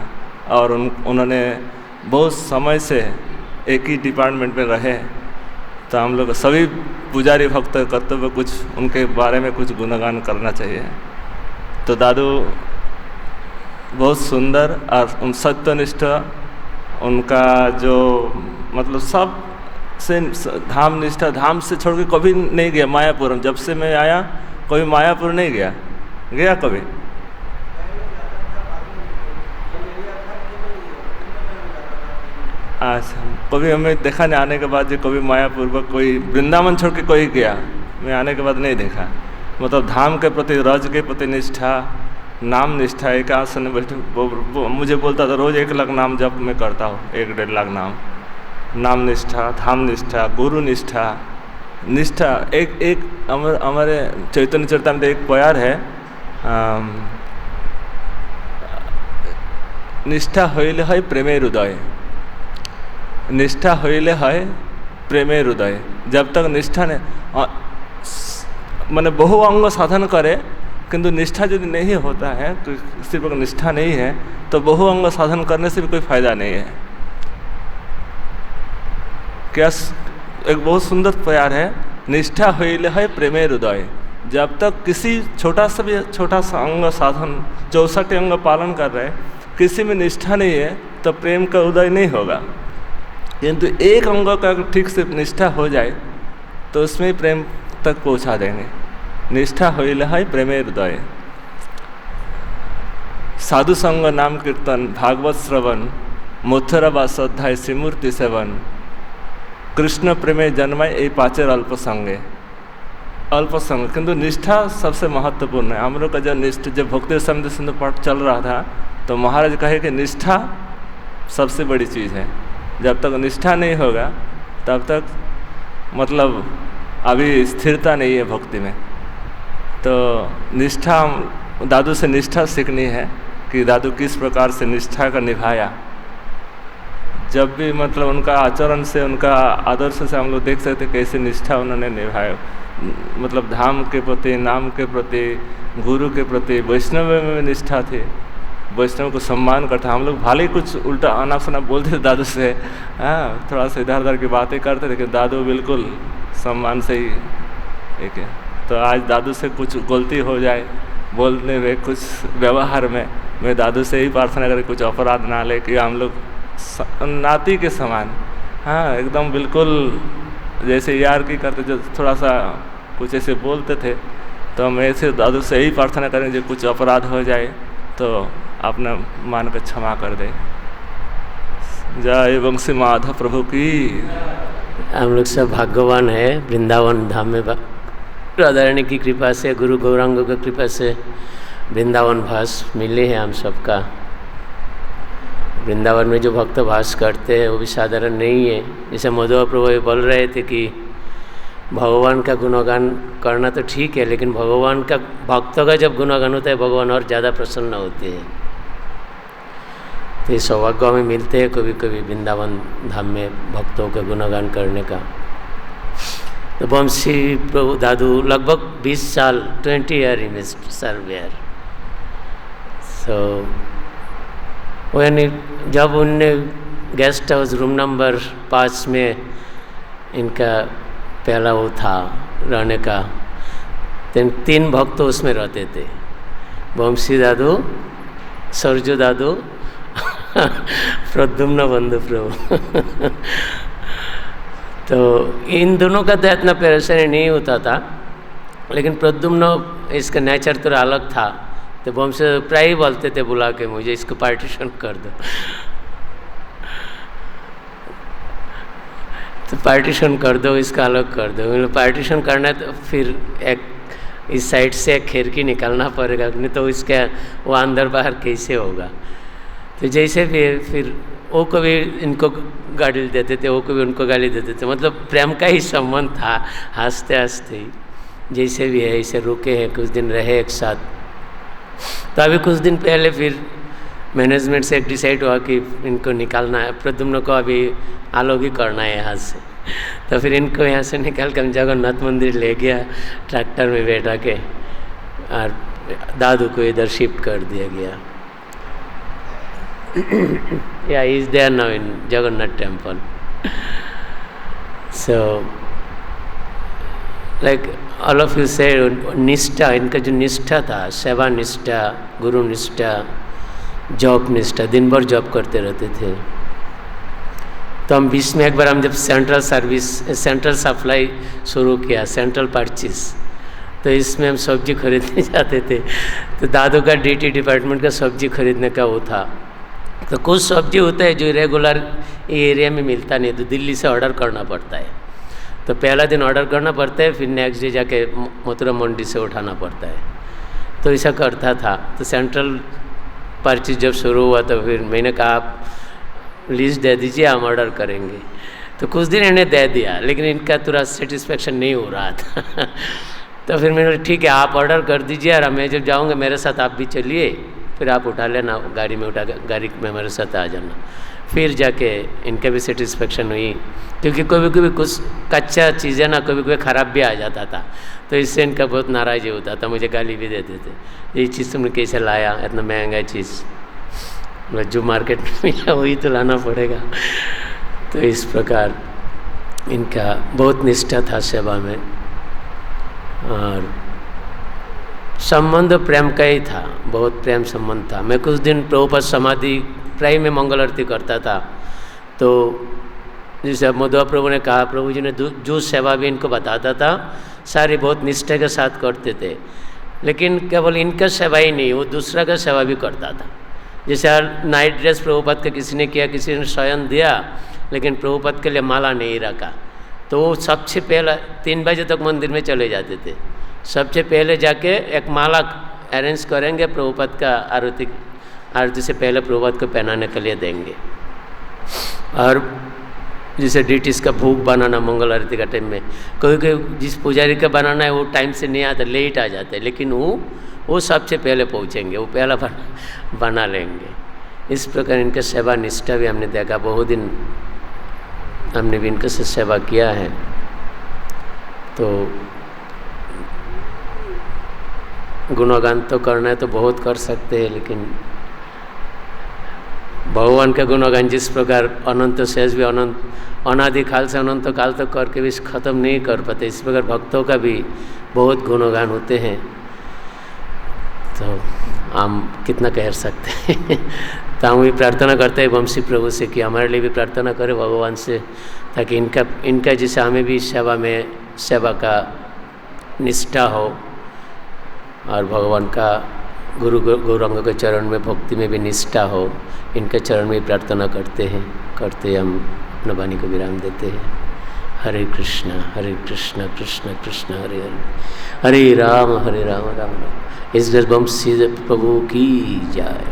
और उन्होंने बहुत समय से एक ही डिपार्टमेंट में रहे। तो हम लोग सभी पुजारी भक्त कर्तव्य कुछ उनके बारे में कुछ गुणगान करना चाहिए। तो दादू बहुत सुंदर और उन सत्यनिष्ठ उनका जो मतलब सब से धाम निष्ठा, धाम से छोड़ के कभी नहीं गया मायापुर। जब से मैं आया कभी मायापुर नहीं गया, गया कभी? अच्छा, कभी हमें देखा नहीं आने के बाद जो कभी मायापुर कोई वृंदावन छोड़ के कोई गया, मैं आने के बाद नहीं देखा। मतलब धाम के प्रति, रज के प्रति निष्ठा, नाम निष्ठा। एक आसन बैठे मुझे बोलता था रोज़ 1 लाख नाम जप मैं करता हूँ, 1-1.5 लाख नाम निष्ठा, धाम निष्ठा, गुरु निष्ठा, निष्ठा। एक हमारे चैतन्य चरितामृत एक प्यार है, निष्ठा हईले है प्रेमे हृदय, निष्ठा हईले है प्रेमे हृदय। जब तक निष्ठा ने मैंने बहु अंग साधन करे किंतु निष्ठा यदि नहीं होता है, तो सिर्फ निष्ठा नहीं है तो बहु अंग साधन करने से भी कोई फायदा नहीं है। क्या एक बहुत सुंदर प्यार है, निष्ठा हईले है प्रेमे हृदय। जब तक किसी छोटा सा अंग साधन 64 अंग पालन कर रहे, किसी में निष्ठा नहीं है तो प्रेम का उदय नहीं होगा। किंतु एक अंग का ठीक से निष्ठा हो जाए तो उसमें प्रेम तक पहुंचा देंगे। निष्ठा हईले है प्रेमे हृदय। साधु संग नाम कीर्तन, भागवत श्रवण, मथुरा बा श्रद्धाय श्रीमूर्ति सेवन, कृष्ण प्रेमे जन्माय ये 5 अल्प संगे। अल्प संग किंतु निष्ठा सबसे महत्वपूर्ण है। हम लोग का जब भक्ति समिति सिंधु पाठ चल रहा था तो महाराज कहे कि निष्ठा सबसे बड़ी चीज़ है। जब तक निष्ठा नहीं होगा तब तक मतलब अभी स्थिरता नहीं है भक्ति में। तो निष्ठा, दादू से निष्ठा सीखनी है कि दादू किस प्रकार से निष्ठा का निभाया। जब भी मतलब उनका आचरण से, उनका आदर्श से हम लोग देख सकते कैसे निष्ठा उन्होंने निभाया। मतलब धाम के प्रति, नाम के प्रति, गुरु के प्रति, वैष्णव में निष्ठा थी, वैष्णव को सम्मान करता। हम लोग भले ही कुछ उल्टा आना सुना बोलते थे दादू से, हाँ थोड़ा सा इधर उधर की बातें करते थे, लेकिन दादू बिल्कुल सम्मान से ही एक है। तो आज दादू से कुछ गलती हो जाए बोलने में, कुछ व्यवहार में, मैं दादू से ही प्रार्थना करें कुछ अपराध ना ले, कि हम लोग नाती के समान, हाँ एकदम बिल्कुल जैसे यार की करते, जो थोड़ा सा कुछ ऐसे बोलते थे तो हम ऐसे दादू से ही प्रार्थना करें जो कुछ अपराध हो जाए तो अपना मान कर क्षमा कर दे। जय वंशी माधव प्रभु की।
हम लोग सब भाग्यवान है, वृंदावन धाम में राधा रानी की कृपा से, गुरु गौरांग की कृपा से वृंदावन भास मिले हैं हम सबका। वृंदावन में जो भक्त भास करते हैं वो भी साधारण नहीं है। जैसे मधुआ प्रभु बोल रहे थे कि भगवान का गुणगान करना तो ठीक है, लेकिन भगवान का, भक्तों का जब गुणगान होता है भगवान और ज़्यादा प्रसन्न होते हैं। तो ये सौभाग्य हमें मिलते हैं कभी कभी वृंदावन धाम में भक्तों का गुणगान करने का। तो वंशी प्रभु दादू लगभग 20 साल 20 ईयर इन सर्व ईयर। सो यानी जब उनने गेस्ट हाउस रूम नंबर 5 में इनका पहला वो था रहने का, तो 3 भक्त उसमें रहते थे, वंशी दादू, सरजू दादू प्रद्युम्न बंधु प्रभु। तो इन दोनों का तो इतना परेशानी नहीं होता था, लेकिन प्रद्युम्न इसका नेचर थोड़ा अलग था। तो वंशी प्राय ही बोलते थे बुला के, मुझे इसको पार्टीशन कर दो। तो पार्टीशन कर दो, इसका अलग कर दो। मतलब पार्टीशन करना है तो फिर एक इस साइड से एक खिड़की निकालना पड़ेगा, नहीं तो इसका वो अंदर बाहर कैसे होगा। तो जैसे भी फिर वो कभी इनको गाली देते थे, वो कभी उनको गाली देते थे। मतलब प्रेम का ही संबंध था, हंसते हंसते ही। जैसे भी है ऐसे रुके हैं, कुछ दिन रहे एक साथ। तो अभी कुछ दिन पहले फिर मैनेजमेंट से एक डिसाइड हुआ कि इनको निकालना है, प्रद्युम्न को अभी अलग ही करना है यहाँ से। तो फिर इनको यहाँ से निकाल कर जगन्नाथ मंदिर ले गया ट्रैक्टर में बैठा के, और दादू को इधर शिफ्ट कर दिया गया। Yeah, he is there now in Jagannath temple. So, like all of you said, निष्ठा, इनका जो निष्ठा था, सेवा निष्ठा, गुरु निष्ठा, जॉब निष्ठा, दिन भर जॉब करते रहते थे। तो हम बीच में एक बार हम जब सेंट्रल सप्लाई शुरू किया, सेंट्रल परचेज, तो इसमें हम सब्जी खरीदने जाते थे। तो दादू का डीटी डिपार्टमेंट का सब्जी खरीदने का वो था। तो कुछ सब्जी होता है जो रेगुलर एरिया में मिलता नहीं, तो दिल्ली से ऑर्डर करना पड़ता है। तो पहला दिन ऑर्डर करना पड़ता है, फिर नेक्स्ट डे जाके मथुरा मंडी से उठाना पड़ता है। तो ऐसा करता था। तो सेंट्रल परचेज जब शुरू हुआ तो फिर मैंने कहा आप लिस्ट दे दीजिए, हम ऑर्डर करेंगे। तो कुछ दिन इन्हें दे दिया, लेकिन इनका थोड़ा सेटिस्फेक्शन नहीं हो रहा था। तो फिर मैंने ठीक है आप ऑर्डर कर दीजिए, और मैं जब जाऊँगा मेरे साथ आप भी चलिए, फिर आप उठा लेना, गाड़ी में गाड़ी में मेरे साथ आ जाना। फिर जाके इनका भी सेटिस्फेक्शन हुई, क्योंकि कभी कभी कुछ कच्चा चीज़ें ना कभी कभी ख़राब भी आ जाता था। तो इससे इनका बहुत नाराज़ी होता था, मुझे गाली भी देते थे, ये चीज़ तुमने कैसे लाया, इतना महंगा चीज़, जो मार्केट में मिला वही तो लाना पड़ेगा। तो इस प्रकार इनका बहुत निष्ठा था सेवा में, और संबंध प्रेम का ही था, बहुत प्रेम संबंध था। मैं कुछ दिन प्रभुपाद समाधि प्राय में मंगल आरती करता था। तो जैसे मधुआ प्रभु ने कहा, प्रभु जी ने जो सेवा भी इनको बताता था सारी बहुत निष्ठा के साथ करते थे। लेकिन केवल इनका सेवा ही नहीं, वो दूसरा का सेवा भी करता था। जैसे नाइट ड्रेस प्रभुपाद का किसी ने किया, किसी ने स्वयं दिया, लेकिन प्रभुपाद के लिए माला नहीं रखा। तो वो सबसे पहले 3 बजे तक मंदिर में चले जाते थे, सबसे पहले जाके एक माला अरेंज करेंगे, प्रभुपाद का आरती से पहले प्रभुपाद को पहनाने के लिए देंगे। और जैसे डिटीज का भोग बनाना मंगल आरती का टाइम में, कोई जिस पुजारी का बनाना है वो टाइम से नहीं आता, लेट आ जाते हैं, लेकिन वो सबसे पहले पहुँचेंगे, वो पहला बना लेंगे। इस प्रकार इनका सेवा निष्ठा भी हमने देखा, बहुत दिन हमने भी इनके से सेवा किया है। तो गुणगान तो करना है तो बहुत कर सकते हैं, लेकिन भगवान का गुणगान जिस प्रकार अनंत शेष भी अनादि काल से अनंत काल तक करके भी ख़त्म नहीं कर पाते, इस प्रकार भक्तों का भी बहुत गुणगान होते हैं। तो हम कितना कह सकते हैं। तो हम भी प्रार्थना करते हैं वंशी प्रभु से कि हमारे लिए भी प्रार्थना करें भगवान से, ताकि इनका जैसे हमें भी सेवा का निष्ठा हो, और भगवान का गौरंग के चरण में भक्ति में भी निष्ठा हो। इनके चरण में प्रार्थना करते हम अपना वाणी को विराम देते हैं। हरे कृष्ण कृष्ण कृष्ण हरे हरे, हरे राम राम राम। इस वंशी प्रभु की जय।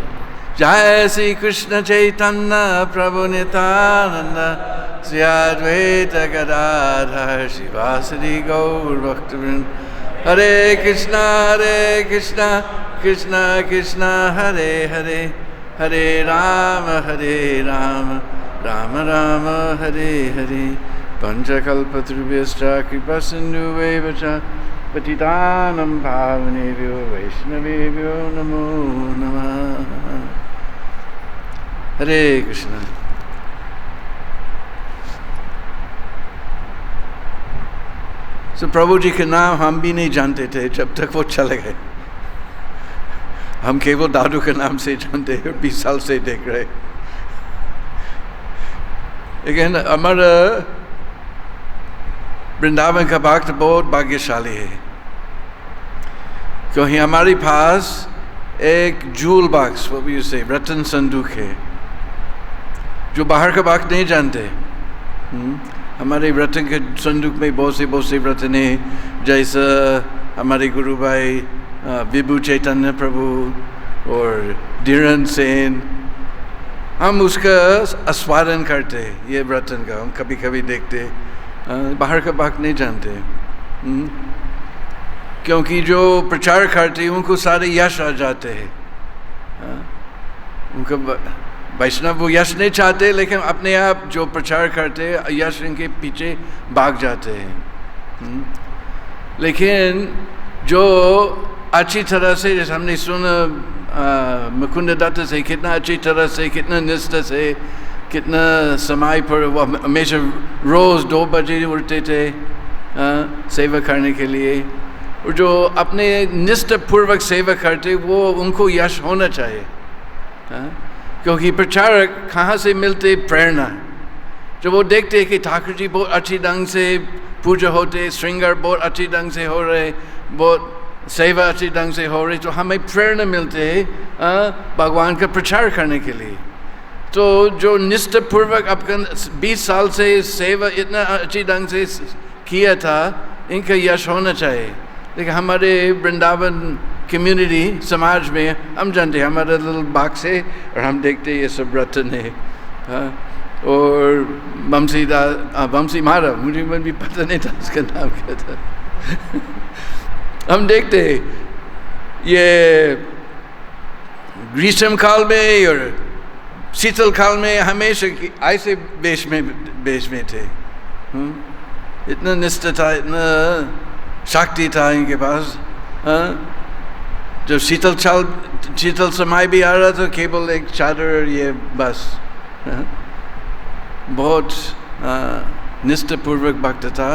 जय श्री कृष्ण चैतन्य प्रभु नित्यानंद, श्री अद्वैत गदाधर शिवासरि गौर भक्तवृंद। हरे कृष्ण कृष्ण कृष्ण हरे हरे, हरे राम राम राम हरे हरे। पंचकल्पतरुभ्यश्च कृपा सिन्धुभ्यैव च पतितानां पावनेभ्यो वैष्णवेभ्यो नमो नमः। हरे कृष्ण। तो प्रभु जी के नाम हम भी नहीं जानते थे जब तक वो चले गए। हम केवल दादू के नाम से जानते हैं, 20 साल से देख रहे। लेकिन हमारा वृंदावन का भक्त बहुत भाग्यशाली है, क्योंकि हमारे पास एक जूल बॉक्स, वो भी उसे रतन संदूक है, जो बाहर का भक्त नहीं जानते। हमारे रतन के संदूक में बहुत से रतन है, जैसा हमारे गुरु भाई विभु चैतन्य प्रभु और धीरन सेन। हम उसका आस्वादन करते हैं, ये रतन का हम कभी कभी देखते, बाहर का भक्त नहीं जानते। क्योंकि जो प्रचार करते उनको सारे यश आ जाते हैं। उनका वैष्णव वो यश नहीं चाहते, लेकिन अपने आप जो प्रचार करते यश इनके पीछे भाग जाते हैं। लेकिन जो अच्छी तरह से, जैसे हमने सुना मुकुंद दत्त से, कितना अच्छी तरह से, कितना निष्ठा से, कितना समय पर वो हमेशा रोज़ 2 बजे उठते थे सेवा करने के लिए। और जो अपने निष्ठापूर्वक सेवा करते वो उनको यश होना चाहिए। क्योंकि प्रचारक कहाँ से मिलते प्रेरणा, जब वो देखते कि ठाकुर जी बहुत अच्छी ढंग से पूजा होते, श्रृंगार बहुत अच्छी ढंग से हो रहे, बहुत सेवा अच्छी ढंग से हो रही, तो हमें प्रेरणा मिलते भगवान का प्रचार करने के लिए। तो जो निष्ठापूर्वक अपन 20 साल से सेवा इतना अच्छी ढंग से किया था, इनका यश होना चाहिए। लेकिन हमारे वृंदावन कम्युनिटी समाज में हम जानते हैं, हमारा लिटिल बॉक्स है और हम देखते ये सब रतन है, और बमसी महाराज, मुझे भी पता नहीं था उसका नाम क्या था हम देखते ये ग्रीष्म काल में और शीतल काल में हमेशा ऐसे वेश में थे। इतना निष्ठा था, इतना शक्ति था इनके पास। जब शीतल समय भी आ रहा था, केवल एक चादर, ये बस बहुत निष्ठापूर्वक भक्त था।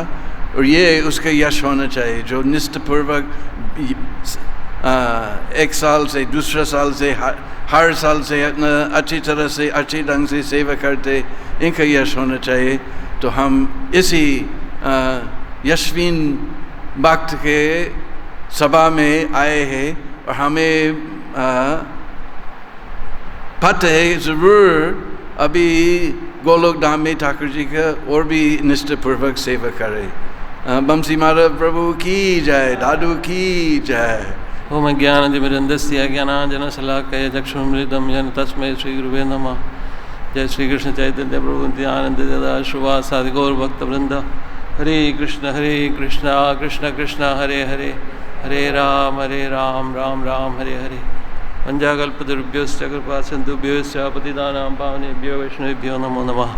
और ये उसका यश होना चाहिए, जो निष्ठापूर्वक एक साल से दूसरा साल से हर साल से इतना अच्छी तरह से अच्छी ढंग से सेवा करते, इनका यश होना चाहिए। तो हम इसी यशवीन भक्त के सभा में आए हैं और हमें पता है ज़रूर अभी गोलोक धाम में ठाकुर जी का और भी निष्ठापूर्वक सेवा करें। बमसी महाराज प्रभु की जय, दादू की जय।
ओम ज्ञानतिमिरन्दस्य ज्ञानाञ्जनशलाकया चक्षुरुन्मिलितं येन तस्मै श्रीगुरुवे नमः। जय श्री कृष्ण चैतन्य प्रभु नित्यानंद श्रीवासादि गौरभक्तवृंद। हरे कृष्ण कृष्ण कृष्ण हरे हरे, हरे राम राम राम हरे हरे। वंजाकल्पतरुभ्यश्च कृपा सिन्धुभ्यश्च पतितानां पावनेभ्यो वैष्णवेभ्यो नमो नमः।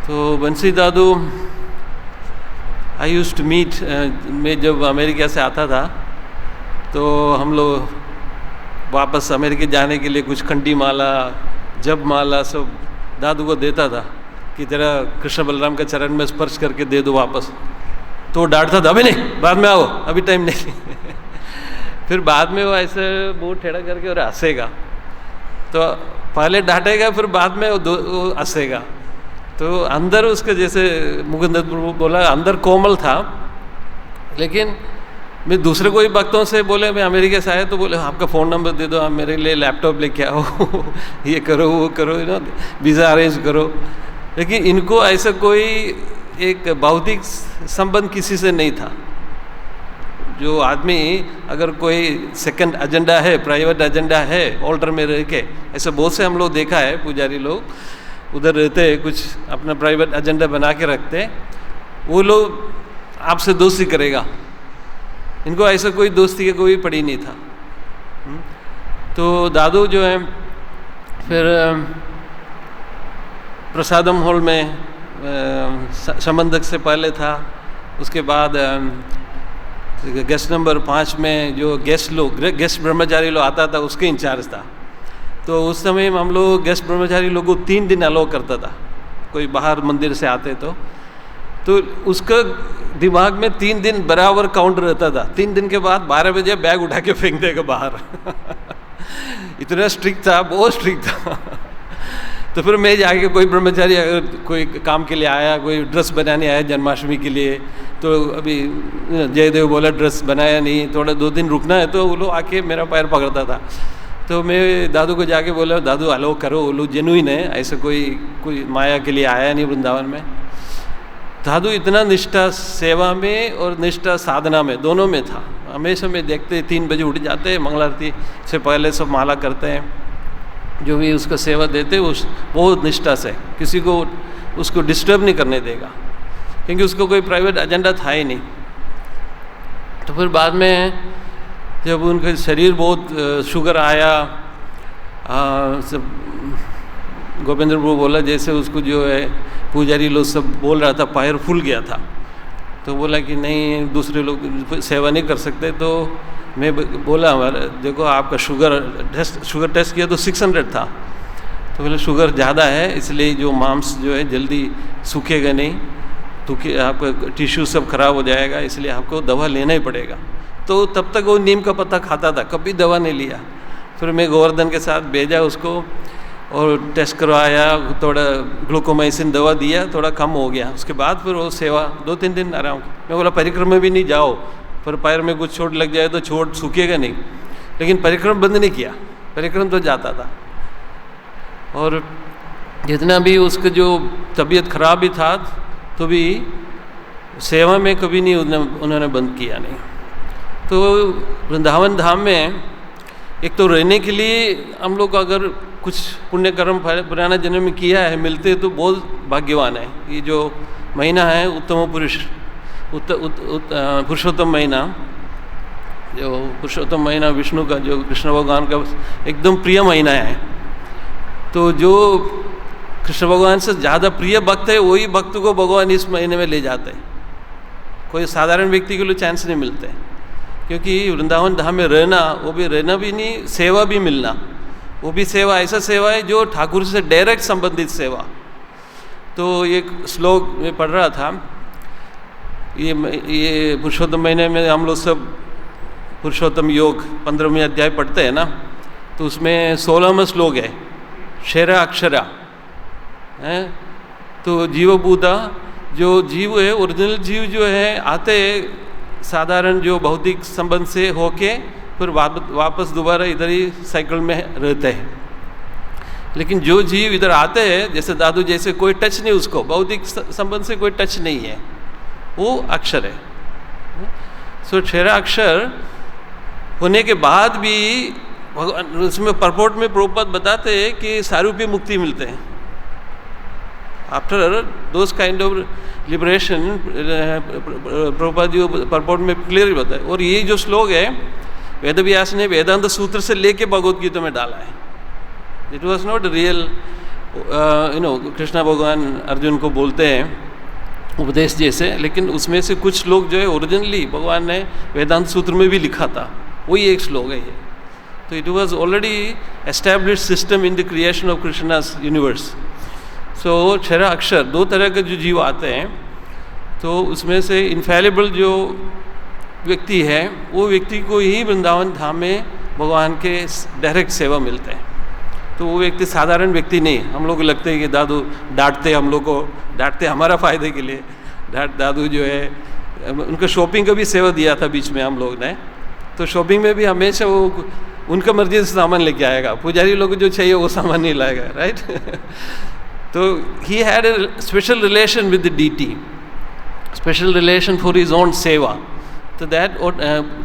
तो बंसी दादू आई यूज्ड टू मीट, मैं जब अमेरिका से आता था तो हम लोग वापस अमेरिका जाने के लिए कुछ खंडी माला, जब माला सब दादू को देता था कि तेरा कृष्ण बलराम के चरण में स्पर्श करके दे दो वापस। तो डांटता था, अभी नहीं, बाद में आओ, अभी टाइम नहीं फिर बाद में वो ऐसे मुंह टेढ़ा करके और हंसेगा। तो पहले डांटेगा, फिर बाद में वो हंसेगा। तो अंदर उसके, जैसे मुकुंद बोला, अंदर कोमल था। लेकिन मैं दूसरे कोई भक्तों से बोले मैं अमेरिका से आया, तो बोले आपका फ़ोन नंबर दे दो, आप मेरे लिए लैपटॉप लेके आओ ये करो वो करो, वीज़ा अरेंज करो। लेकिन इनको ऐसा कोई एक भौतिक संबंध किसी से नहीं था। जो आदमी अगर कोई सेकंड एजेंडा है, प्राइवेट एजेंडा है, ऑल्टर में रह के, ऐसे बहुत से हम लोग देखा है, पुजारी लोग उधर रहते, कुछ अपना प्राइवेट एजेंडा बना के रखते, वो लोग आपसे दोस्ती करेगा। इनको ऐसा कोई दोस्ती का कोई पड़ी नहीं था। तो दादू जो है फिर प्रसादम हॉल में संबंधक से पहले था, उसके बाद गेस्ट नंबर 5 में जो गेस्ट ब्रह्मचारी लोग आता था उसके इंचार्ज था। तो उस समय हम लोग गेस्ट ब्रह्मचारी लोगों को 3 दिन अलाउ करता था, कोई बाहर मंदिर से आते तो उसका दिमाग में 3 दिन बराबर काउंट रहता था। 3 दिन के बाद 12 बजे बैग उठा के फेंक देगा बाहर इतना स्ट्रिक्ट था, बहुत स्ट्रिक्ट था तो फिर मैं जाके, कोई ब्रह्मचारी अगर कोई काम के लिए आया, कोई ड्रेस बनाने आया जन्माष्टमी के लिए, तो अभी जयदेव बोला ड्रेस बनाया नहीं, थोड़ा 2 दिन रुकना है, तो वो लोग आके मेरा पैर पकड़ता था। तो मैं दादू को जाके बोला, दादू अलो करो, वो लोग जेनुइन है, ऐसा कोई माया के लिए आया नहीं वृंदावन में। दादू इतना निष्ठा सेवा में और निष्ठा साधना में, दोनों में था। हमेशा में देखते 3 बजे उठ जाते हैं, मंगल आरती से पहले सब माला करते हैं, जो भी उसको सेवा देते उस बहुत निष्ठा से, किसी को उसको डिस्टर्ब नहीं करने देगा, क्योंकि उसको कोई प्राइवेट एजेंडा था ही नहीं। तो फिर बाद में जब उनका शरीर बहुत शुगर आया, सब गोविंद प्रभु बोला, जैसे उसको जो है पुजारी लोग सब बोल रहा था पैर फूल गया था, तो बोला कि नहीं दूसरे लोग सेवा नहीं कर सकते। तो मैं बोला, हमारा देखो आपका शुगर टेस्ट किया तो 600 था, तो बोले शुगर ज़्यादा है, इसलिए जो मांस जो है जल्दी सूखेगा नहीं, तो आपका टिश्यू सब खराब हो जाएगा, इसलिए आपको दवा लेना ही पड़ेगा। तो तब तक वो नीम का पत्ता खाता था, कभी दवा नहीं लिया। फिर मैं गोवर्धन के साथ भेजा उसको और टेस्ट करवाया, थोड़ा ग्लूकोमाइसिन दवा दिया, थोड़ा कम हो गया। उसके बाद फिर वो सेवा 2-3 दिन आराम। मैं बोला परिक्रमा में भी नहीं जाओ, पर पैर में कुछ चोट लग जाए तो चोट सूखेगा नहीं, लेकिन परिक्रम बंद नहीं किया, परिक्रम तो जाता था। और जितना भी उसका जो तबीयत खराब भी था तो भी सेवा में कभी नहीं उन्होंने बंद किया नहीं। तो वृंदावन धाम में एक तो रहने के लिए हम लोग अगर कुछ पुण्य कर्म पुराना जन्म में किया है मिलते तो बहुत भाग्यवान है। ये जो महीना है उत्तम पुरुष पुरुषोत्तम महीना, जो पुरुषोत्तम महीना विष्णु का, जो कृष्ण भगवान का एकदम प्रिय महीना है। तो जो कृष्ण भगवान से ज़्यादा प्रिय भक्त है वही भक्त को भगवान इस महीने में ले जाते हैं। कोई साधारण व्यक्ति के लिए चांस नहीं मिलते, क्योंकि वृंदावन धाम में रहना, वो भी रहना भी नहीं, सेवा भी मिलना, वो भी सेवा ऐसा सेवा है जो ठाकुर से डायरेक्ट संबंधित सेवा। तो एक श्लोक में पढ़ रहा था, ये पुरुषोत्तम महीने में हम लोग सब पुरुषोत्तम योग 15वें अध्याय पढ़ते हैं ना, तो उसमें 16वां श्लोक है, शेरा अक्षरा है। तो जीवभूता, जो जीव है, ओरिजिनल जीव जो है, आते साधारण जो भौतिक संबंध से होके फिर वापस दोबारा इधर ही साइकिल में रहते हैं। लेकिन जो जीव इधर आते हैं, जैसे दादू जैसे, कोई टच नहीं उसको, भौतिक संबंध से कोई टच नहीं है, वो अक्षर है। सो शेरा अक्षर होने के बाद भी उसमें परपोर्ट में प्रभुपाद बताते हैं कि सारूप्य मुक्ति मिलते हैं after those kind of liberation. Prabhupada ji purport में क्लियर बताए। और ये जो श्लोक है वेद व्यास ने वेदांत सूत्र से लेके भगवद गीता में डाला है। It was not real, Krishna भगवान अर्जुन को बोलते हैं उपदेश जैसे, लेकिन उसमें से कुछ श्लोक जो है ओरिजिनली भगवान ने वेदांत सूत्र में भी लिखा था, वही एक श्लोक है ये। तो it was already established system in the creation of Krishna's universe. So क्षरा अक्षर, दो तरह के जो जीव आते हैं, तो उसमें से इनफैलिबल जो व्यक्ति है, वो व्यक्ति को ही वृंदावन धाम में भगवान के डायरेक्ट सेवा मिलते हैं। तो वो व्यक्ति साधारण व्यक्ति नहीं। हम लोग को लगते हैं कि दादू डांटते, हम लोग को डांटते हमारा फ़ायदे के लिए। दादू जो है, उनको शॉपिंग का भी सेवा दिया था बीच में हम लोग ने। तो शॉपिंग में भी हमेशा वो उनका मर्जी से सामान लेके आएगा, पुजारी लोग जो चाहिए वो सामान नहीं लाएगा, राइट। तो he had a special relation with the deity, special relation for his own seva. तो दैट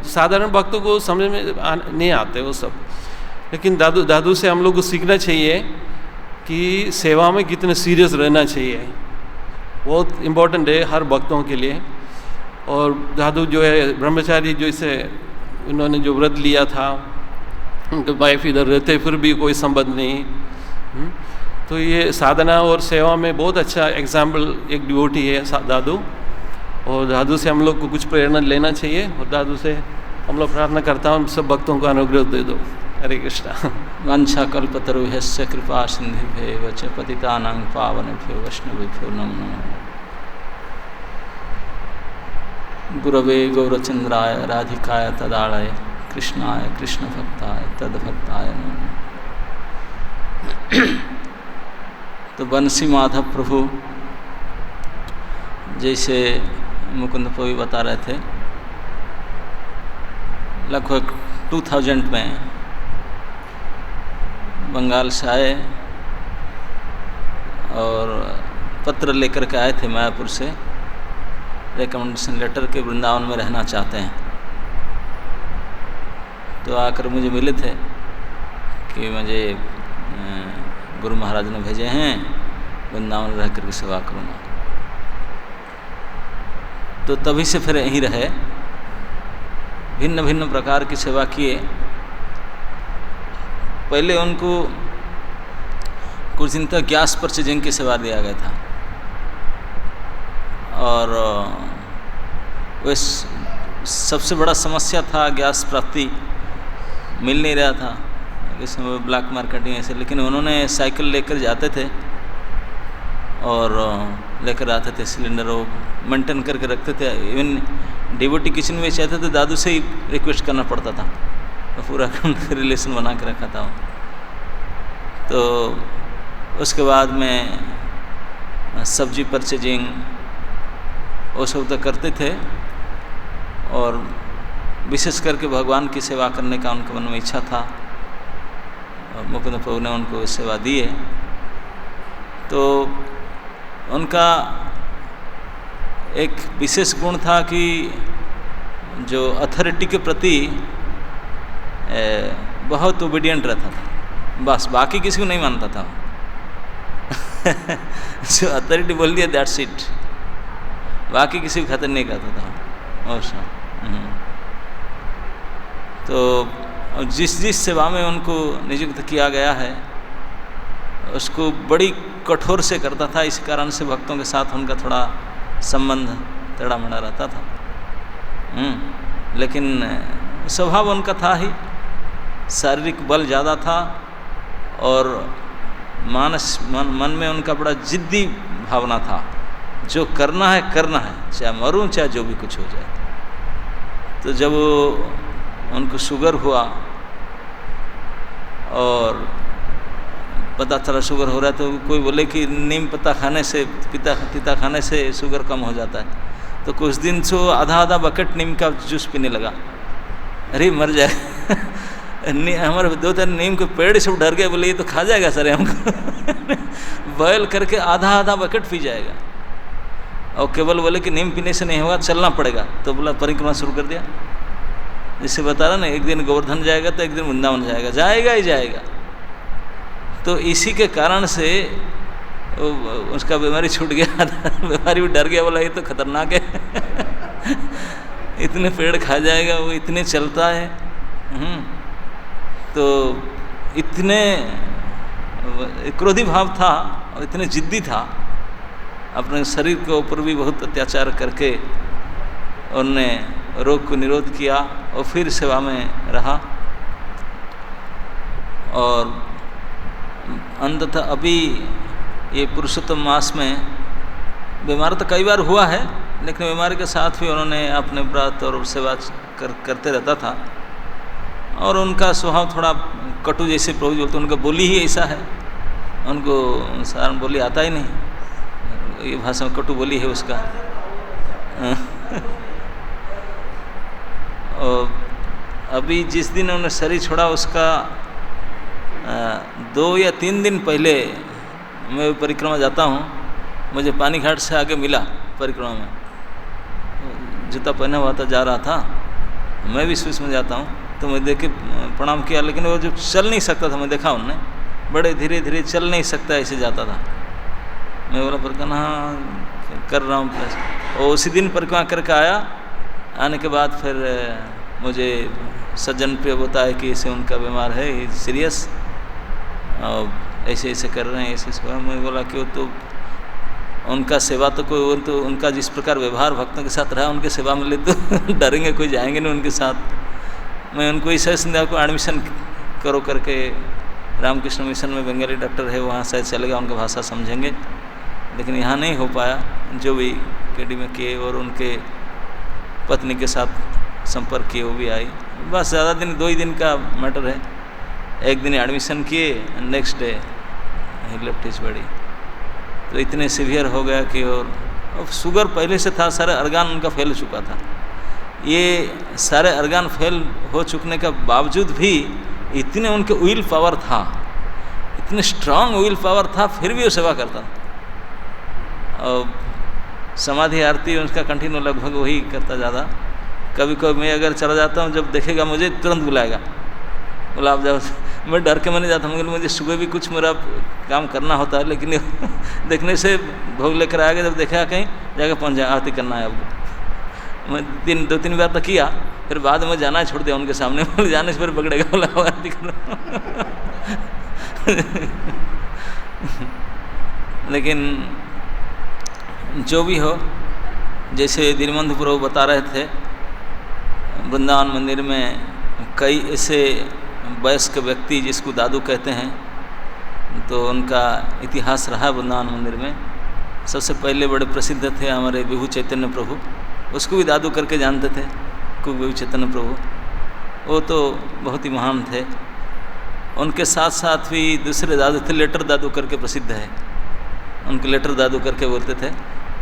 साधारण भक्तों को समझ में नहीं आते वो सब। लेकिन दादू से हम लोग को सीखना चाहिए कि सेवा में कितने सीरियस रहना चाहिए, बहुत इम्पोर्टेंट है हर भक्तों के लिए। और दादू जो है ब्रह्मचारी, जो इसे उन्होंने जो व्रत लिया था, उनके वाइफ इधर रहते फिर भी कोई संबंध नहीं। तो ये साधना और सेवा में बहुत अच्छा एग्जाम्पल एक डिवोटी है दादू। और दादू से हम लोग को कुछ प्रेरणा लेना चाहिए। और दादू से हम लोग प्रार्थना करता हूँ सब भक्तों को अनुग्रह दे दो। हरे कृष्णा।
वंशा कल्पतरुभ्यश्च कृपा सिन्धुभ्येव च पतितानां पावनेभ्यो वैष्णवेभ्यो नमो नमः। गुरवे गौरचंद्राय राधिकाय तदालय कृष्णाय कृष्णभक्ताय तद्भक्ताय नमः। तो बंसी माधव प्रभु जैसे मुकुंद प्रभु बता रहे थे, लगभग 2000 में बंगाल से आए और पत्र लेकर के आए थे मायापुर से, रिकमेंडेशन लेटर के वृंदावन में रहना चाहते हैं। तो आकर मुझे मिले थे कि मुझे गुरु महाराज ने भेजे हैं, वृंदावन रह कर के सेवा करूँगा। तो तभी से फिर यहीं रहे, भिन्न भिन्न प्रकार की सेवा किए। पहले उनको कुछ दिन तक गैस परचेजिंग की सेवा दिया गया था, और वह सबसे बड़ा समस्या था, गैस प्राप्ति मिल नहीं रहा था इस समय, ब्लैक मार्केटिंग ऐसे। लेकिन उन्होंने साइकिल लेकर जाते थे और लेकर आते थे सिलेंडर, वो मेंटेन करके रखते थे। इवन डिवोटी किचन में चाहते थे दादू से ही रिक्वेस्ट करना पड़ता था पूरा रिलेशन बना के रखा था। तो उसके बाद में सब्जी परचेजिंग वो सब तो करते थे, और विशेष करके भगवान की सेवा करने का उनके मन में इच्छा था, और मुकुंद प्रभु ने उनको सेवा दी है। तो उनका एक विशेष गुण था कि जो अथॉरिटी के प्रति बहुत ओबीडियंट रहता था, बस बाकी किसी को नहीं मानता था। जो अथॉरिटी बोल दिया दैट्स इट, बाकी किसी को खतरा नहीं करता था। और तो जिस सेवा में उनको नियुक्त किया गया है उसको बड़ी कठोर से करता था, इस कारण से भक्तों के साथ उनका थोड़ा संबंध टेढ़ा मेढ़ा रहता था। लेकिन स्वभाव उनका था ही, शारीरिक बल ज़्यादा था, और मन में उनका बड़ा जिद्दी भावना था, जो करना है करना है, चाहे मरूं चाहे जो भी कुछ हो जाए। तो जब उनको शुगर हुआ और पता चला शुगर हो रहा है, तो कोई बोले कि नीम पत्ता खाने से तीता खाने से शुगर कम हो जाता है। तो कुछ दिन से आधा बकेट नीम का जूस पीने लगा। अरे मर जाए हमारे 2-3 नीम के पेड़ सब डर गए, बोले ये तो खा जाएगा सर हमको। बॉयल करके आधा बकेट पी जाएगा। और केवल बोले कि नीम पीने से नहीं होगा, चलना पड़ेगा। तो बोला परिक्रमा शुरू कर दिया। जिससे बता रहा ना, एक दिन गोवर्धन जाएगा तो एक दिन वृंदावन जाएगा ही जाएगा। तो इसी के कारण से उसका बीमारी छूट गया। बीमारी भी डर गया, बोला ये तो खतरनाक है। इतने पेड़ खा जाएगा, वो इतने चलता है। तो इतने क्रोधी भाव था और इतने जिद्दी था, अपने शरीर के ऊपर भी बहुत अत्याचार करके उन्होंने रोग को निरोध किया और फिर सेवा में रहा। और अंततः अभी ये पुरुषोत्तम मास में बीमार तो कई बार हुआ है, लेकिन बीमारी के साथ भी उन्होंने अपने व्रत और सेवा करते रहता था। और उनका स्वभाव थोड़ा कटु, जैसे प्रभु बोलते उनका बोली ही ऐसा है, उनको साधारण बोली आता ही नहीं, ये भाषा में कटु बोली है उसका। और अभी जिस दिन उन्होंने शरीर छोड़ा उसका 2 या 3 दिन पहले मैं परिक्रमा जाता हूँ, मुझे पानी घाट से आगे मिला परिक्रमा में, जूता पहना हुआ था, जा रहा था। मैं भी स्विच में जाता हूँ, तो मैं देख के प्रणाम किया, लेकिन वो जो चल नहीं सकता था, मैं देखा उनने बड़े धीरे धीरे चल नहीं सकता, ऐसे जाता था। मैं बोला परिक्रमा हाँ कर रहा हूँ प्लस। और उसी दिन परिक्रमा करके आया। आने के बाद फिर मुझे सज्जन प्रिय बताया कि ऐसे उनका बीमार है, सीरियस, और ऐसे ऐसे कर रहे हैं, ऐसे। मैं बोला कि वो तो उनका सेवा तो कोई, वो तो उनका जिस प्रकार व्यवहार भक्तों के साथ रहा, उनके सेवा में ले तो डरेंगे, कोई जाएंगे नहीं उनके साथ। मैं उनको इस संध्या को एडमिशन करो करके, रामकृष्ण मिशन में बंगाली डॉक्टर है, वहाँ शायद चलेगा, उनका भाषा समझेंगे, लेकिन यहाँ नहीं हो पाया। जो भी केडी में किए और उनके पत्नी के साथ संपर्क किए, वो भी आई। बस ज़्यादा दिन 2 ही दिन का मैटर है। एक दिन एडमिशन किए, नेक्स्ट डे ही लेफ्ट हिज बॉडी। तो इतने सीवियर हो गया कि, और शुगर पहले से था, सारे अर्गान उनका फेल हो चुका था। ये सारे अर्गान फेल हो चुकने के बावजूद भी इतने उनके विल पावर था, इतने स्ट्रांग विल पावर था, फिर भी वो सेवा करता था। और समाधि आरती उसका कंटिन्यू लगभग वही करता ज़्यादा। कभी कभी मैं अगर चला जाता हूँ, जब देखेगा मुझे तुरंत बुलाएगा, बोला आप जाओ। मैं डर के मैं नहीं जाता हूँ, मुझे सुबह भी कुछ मेरा काम करना होता है, लेकिन देखने से भोग लेकर आएगा, जब देखा कहीं जाकर पहुँच जाए, आरती करना है आपको। मैं 2-3 बार तक किया, फिर बाद में जाना छोड़ दिया उनके सामने। बोले जाने से फिर पकड़ेगा, बोला आरती करना। लेकिन जो भी हो, जैसे दीनबंधु प्रभु बता रहे थे, वृंदावन मंदिर में कई ऐसे वयस्क व्यक्ति जिसको दादू कहते हैं, तो उनका इतिहास रहा वृंदावन मंदिर में। सबसे पहले बड़े प्रसिद्ध थे हमारे विभु चैतन्य प्रभु, उसको भी दादू करके जानते थे, को विभु चैतन्य प्रभु। वो तो बहुत ही महान थे। उनके साथ साथ भी दूसरे दादू थे, लेटर दादू करके प्रसिद्ध है, उनके लेटर दादू करके बोलते थे,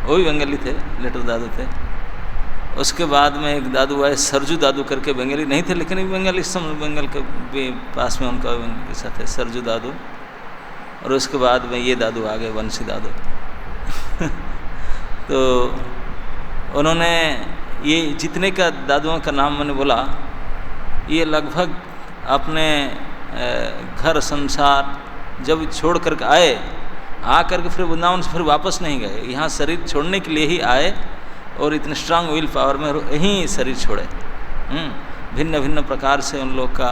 वो भी बंगाली थे, लेटर दादू थे। उसके बाद में एक दादू आए सरजू दादू करके, बंगाली नहीं थे लेकिन बंगाली बंगाल के भी पास में उनका साथ है सरजू दादू। और उसके बाद में ये दादू आ गए, वंशी दादू। तो उन्होंने ये जितने का दादुओं का नाम मैंने बोला, ये लगभग अपने घर संसार जब छोड़ करके आए, आ करके फिर वृंदावन से फिर वापस नहीं गए, यहाँ शरीर छोड़ने के लिए ही आए और इतने स्ट्रांग विल पावर में यहीं शरीर छोड़े। भिन्न भिन्न प्रकार से उन लोग का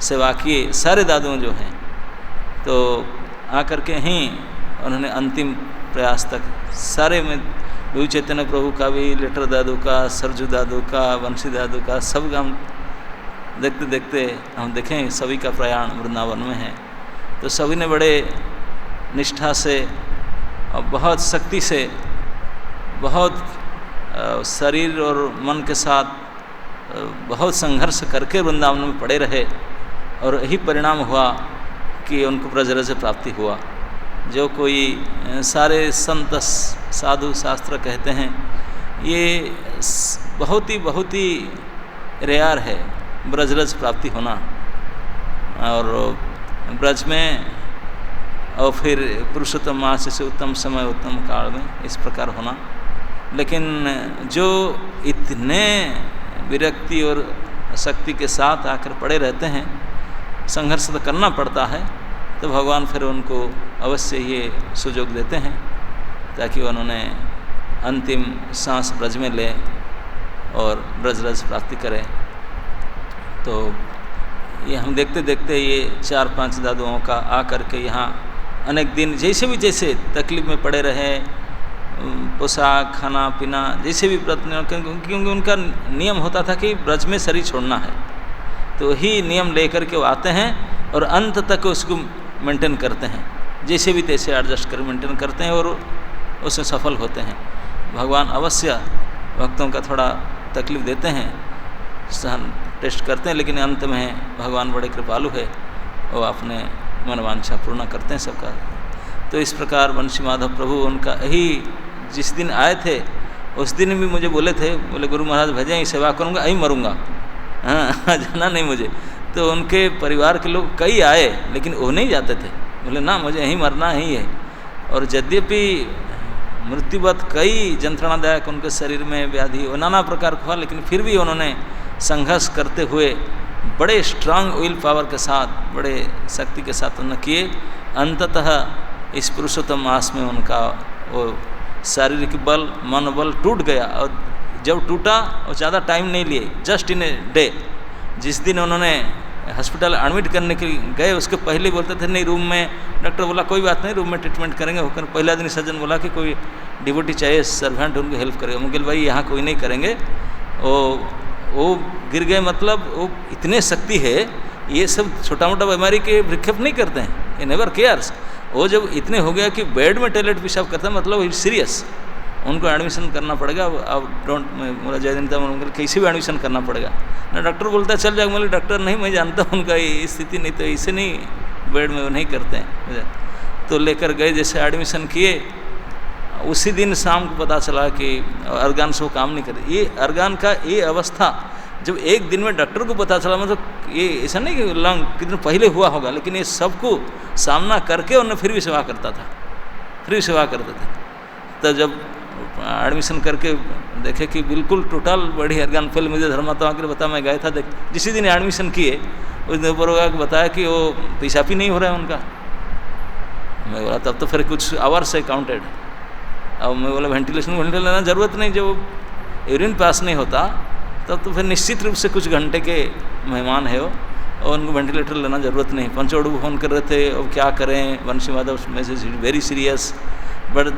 सेवा किए सारे दादुओं जो हैं। तो आकर के यहीं उन्होंने अंतिम प्रयास तक सारे में विभु चैतन्य प्रभु का भी, लेटर दादू का, सरजू दादू का, वंशी दादू का, सब का हम देखते देखते हम देखें सभी का प्रयाण वृंदावन में है। तो सभी ने बड़े निष्ठा से और बहुत शक्ति से, बहुत शरीर और मन के साथ बहुत संघर्ष करके वृंदावन में पड़े रहे और यही परिणाम हुआ कि उनको ब्रजरज प्राप्ति हुआ। जो कोई सारे संत साधु शास्त्र कहते हैं, ये बहुत ही रेयर है ब्रजरज प्राप्ति होना, और ब्रज में और फिर पुरुषोत्तम मास से उत्तम समय उत्तम काल में इस प्रकार होना। लेकिन जो इतने विरक्ति और शक्ति के साथ आकर पड़े रहते हैं, संघर्ष तो करना पड़ता है, तो भगवान फिर उनको अवश्य ये सुयोग देते हैं ताकि उन्होंने अंतिम सांस ब्रज में ले और ब्रजरज प्राप्ति करें। तो ये हम देखते देखते ये 4-5 दादुओं का आकर के यहाँ अनेक दिन जैसे तकलीफ में पड़े रहे, पोशाक खाना पीना जैसे भी क्योंकि उनका नियम होता था कि ब्रज में शरीर छोड़ना है, तो ही नियम लेकर के वो आते हैं और अंत तक उसको मेंटेन करते हैं, जैसे भी तैसे एडजस्ट कर मेंटेन करते हैं और उसमें सफल होते हैं। भगवान अवश्य भक्तों का थोड़ा तकलीफ देते हैं, सहन टेस्ट करते हैं, लेकिन अंत में भगवान बड़े कृपालु है, वो अपने मनवांछा पूर्ण करते हैं सबका। तो इस प्रकार वंशी माधव प्रभु उनका यही जिस दिन आए थे उस दिन भी मुझे बोले थे, बोले गुरु महाराज भजन सेवा करूँगा, यहीं मरूँगा, हाँ जाना नहीं मुझे। तो उनके परिवार के लोग कई आए लेकिन वो नहीं जाते थे, बोले ना मुझे यहीं मरना ही है। और यद्यपि मृत्युवत कई यंत्रणादायक उनके शरीर में व्याधि नाना प्रकार का हुआ, लेकिन फिर भी उन्होंने संघर्ष करते हुए बड़े स्ट्रांग विल पावर के साथ, बड़े शक्ति के साथ उन्होंने किए। अंततः इस पुरुषोत्तम मास में उनका वो शारीरिक बल मन बल टूट गया, और जब टूटा और ज़्यादा टाइम नहीं लिए, जस्ट इन ए डे। जिस दिन उन्होंने हॉस्पिटल एडमिट करने के लिए गए उसके पहले बोलते थे नहीं रूम में, डॉक्टर बोला कोई बात नहीं रूम में ट्रीटमेंट करेंगे। होकर पहला दिन सज्जन बोला कि कोई डिवोटी चाहिए सर्वेंट उनको हेल्प करेगा। मुकेल भाई यहाँ कोई नहीं करेंगे, वो गिर गए, मतलब वो इतने शक्ति है, ये सब छोटा मोटा बीमारी के विक्षेप नहीं करते हैं, ये नेवर केयर्स। वो जब इतने हो गया कि बेड में टॉयलेट पेशाब करता है, मतलब इट्स सीरियस, उनको एडमिशन करना पड़ेगा। अब डोंट बोला जयदीन था कैसे भी एडमिशन करना पड़ेगा ना। डॉक्टर बोलता है चल जाओ, बोले डॉक्टर नहीं मैं जानता हूँ उनका ये स्थिति, नहीं तो इसे नहीं बेड में वो नहीं करते हैं। तो लेकर गए, जैसे एडमिशन किए उसी दिन शाम को पता चला कि अर्गान से वो काम नहीं करे। ये अर्गान का ये अवस्था जब एक दिन में डॉक्टर को पता चला, मतलब ये ऐसा नहीं कि लॉन्ग कितने पहले हुआ होगा, लेकिन ये सबको सामना करके उन्हें फिर भी सेवा करता था, फिर भी सेवा करते थे। तो जब एडमिशन करके देखे कि बिल्कुल टोटल बड़ी अर्गान फेल, मुझे धर्मात्मा के बता, मैं गया था देख, जिसी दिन एडमिशन किए उस दिन ऊपर होगा बताया कि वो पेशाब ही नहीं हो रहा है उनका। मैं बोला तब तो फिर कुछ आवर्स है काउंटेड। अब मैं बोला वेंटिलेशन लेना ज़रूरत नहीं, जब यूरिन पास नहीं होता तब तो फिर निश्चित रूप से कुछ घंटे के मेहमान है वो, और उनको वेंटिलेटर लेना ज़रूरत नहीं। पंचोड़ फ़ोन कर रहे थे, अब क्या करें, Vanshi Madhav message very serious. But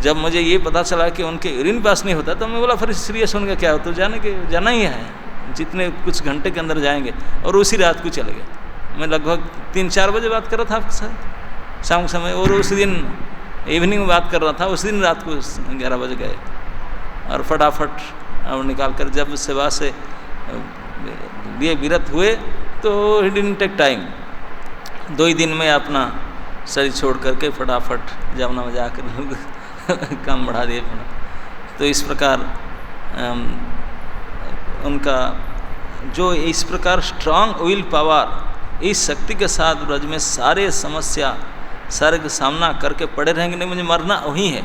जब मुझे ये पता चला कि उनके यूरिन पास नहीं होता, तो मैं बोला फिर सीरियस होने का क्या हो, तो जाना ही है, जितने कुछ घंटे के अंदर जाएंगे। और उसी रात को चले गए। मैं लगभग 3-4 बजे बात कर रहा था आपके साथ शाम के समय, और उस दिन इवनिंग में बात कर रहा था, उस दिन रात को 11 बजे गए और फटाफट और निकाल कर जब सेवा से दिए, विरत हुए तो ही डिडंट टेक टाइम, 2 ही दिन में अपना शरीर छोड़ करके फटाफट जमुना में जाकर काम बढ़ा दिए। तो इस प्रकार उनका जो इस प्रकार स्ट्रांग विल पावर, इस शक्ति के साथ ब्रज में सारे समस्या सारे का सामना करके पड़े रहेंगे, नहीं मुझे मरना वही है।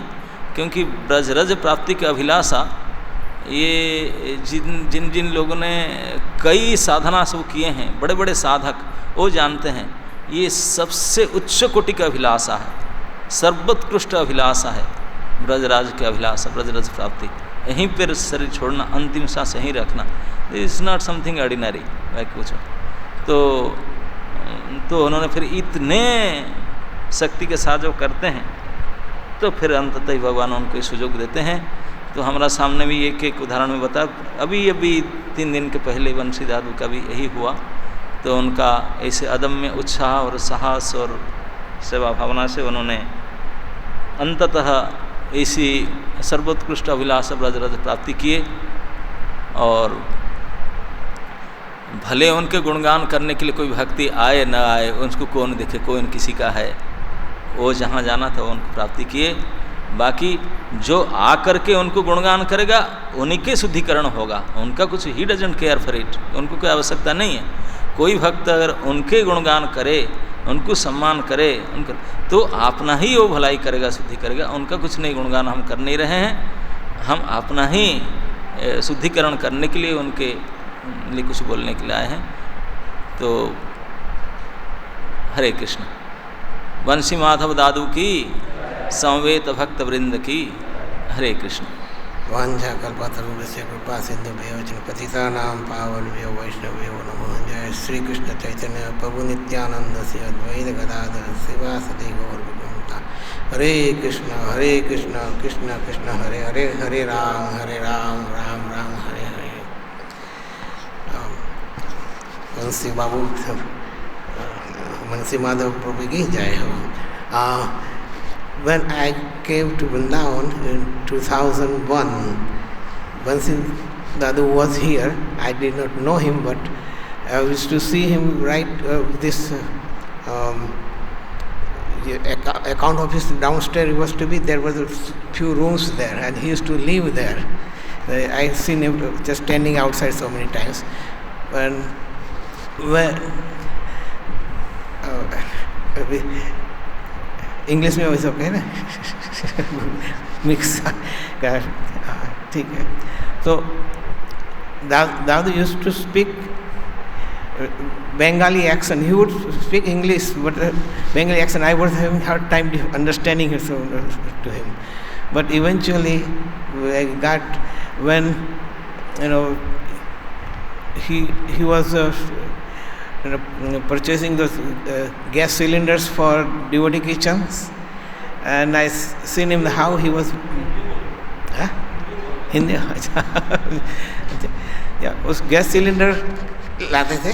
क्योंकि ब्रज रज प्राप्ति की अभिलाषा, ये जिन जिन लोगों ने कई साधना सब किए हैं, बड़े बड़े साधक, वो जानते हैं ये सबसे उच्च कोटि का अभिलाषा है, सर्वोत्कृष्ट अभिलाषा है ब्रजराज की अभिलाषा, ब्रजरज प्राप्ति। यहीं पर शरीर छोड़ना, अंतिम सांस यहीं रखना, इट्स नॉट समथिंग ऑर्डिनरी भाई पूछो। तो उन्होंने फिर इतने शक्ति के साथ जो करते हैं, तो फिर अंततः ही भगवान उनको सुयोग देते हैं। तो हमारा सामने भी एक एक उदाहरण में बता, अभी 3 दिन के पहले बंसी दादू का भी यही हुआ। तो उनका ऐसे अदम्य उत्साह और साहस और सेवा भावना से उन्होंने अंततः ऐसी सर्वोत्कृष्ट अभिलाषा ब्रजरज प्राप्ति किए। और भले उनके गुणगान करने के लिए कोई भक्ति आए न आए, उसको कौन देखे, कोई न किसी का है, वो जहाँ जाना था उनको प्राप्ति किए। बाकी जो आ करके उनको गुणगान करेगा उन्हीं के शुद्धिकरण होगा, उनका कुछ he doesn't care for it, उनको कोई आवश्यकता नहीं है। कोई भक्त अगर उनके गुणगान करे, उनको सम्मान करे, उनको तो अपना ही वो भलाई करेगा, शुद्धि करेगा। उनका कुछ नहीं गुणगान हम कर नहीं रहे हैं, हम अपना ही शुद्धिकरण करने के लिए उनके लिए कुछ बोलने के लिए आए हैं। तो हरे कृष्ण। बंसी माधव दादू की, समवेत भक्त वृंद की, हरे कृष्ण।
वांछा कल्पतरुभ्यश्च कृपा सिन्धुभ्यो च पतितानां पावनेभ्यो वैष्णवेभ्यो नमः। जय श्री कृष्ण चैतन्य प्रभु नित्यानंद श्री अद्वैत गदाधर श्रीवासदि गौर भगवंता। हरे कृष्ण कृष्ण कृष्ण हरे हरे, हरे राम राम राम हरे हरे। बंसी बाबू बंसी माधव प्रभु की जय हो। When I came to Vrindavan in 2001, Bansi Dadu was here. I did not know him, but I used to see him write this account office downstairs. He was to be there. Was a few rooms there, and he used to live there. I seen him just standing outside so many times. When English में वैसे ओके ना मिक्स ठीक है। तो दादू used to speak Bengali accent. He would speak English, but Bengali accent, I was having hard time understanding it to him. But eventually, I got when he was purchasing those gas cylinders for devotee kitchens, and I seen him how he was Hindi या उस गैस सिलेंडर लाते थे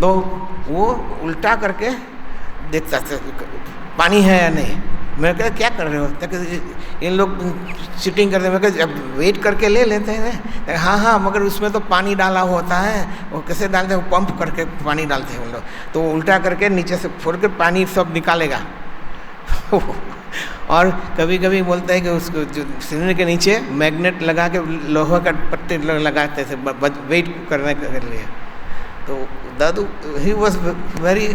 तो वो उल्टा करके देखता था पानी है या नहीं। मैं कहा क्या कर रहे हो? इन लोग चीटिंग करते हैं। मैं कहा वेट करके ले लेते हैं। हाँ मगर उसमें तो पानी डाला होता है। वो कैसे डालते हैं? वो पंप करके पानी डालते हैं उन लोग। तो उल्टा करके नीचे से फोड़ के पानी सब निकालेगा। और कभी कभी बोलता है कि उसको जो सिलेंडर के नीचे मैग्नेट लगा के लोहा का पट्टे लगाते थे वेट करने के लिए। तो दादू he was very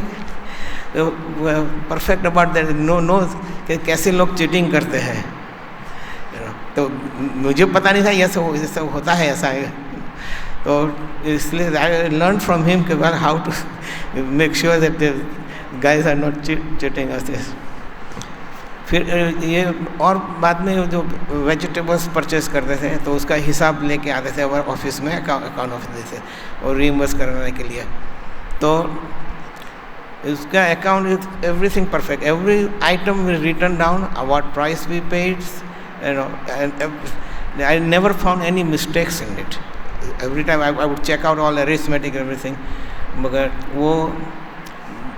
perfect about that, no कि कैसे लोग चीटिंग करते हैं। तो मुझे पता नहीं था ये सब होता है ऐसा है। तो इसलिए आई लर्न फ्रॉम हिम कि how to make sure that the guys are not cheating us this. फिर ये और बाद में जो वेजिटेबल्स परचेस करते थे तो उसका हिसाब लेके आते थे हमारे ऑफिस में, अकाउंट ऑफिस से, और रीइंबर्स करने के लिए। तो उसका account is everything perfect, every item is written down, what price we paid, and I never found any mistakes in it. Every time I would check out all arithmetic everything, मगर वो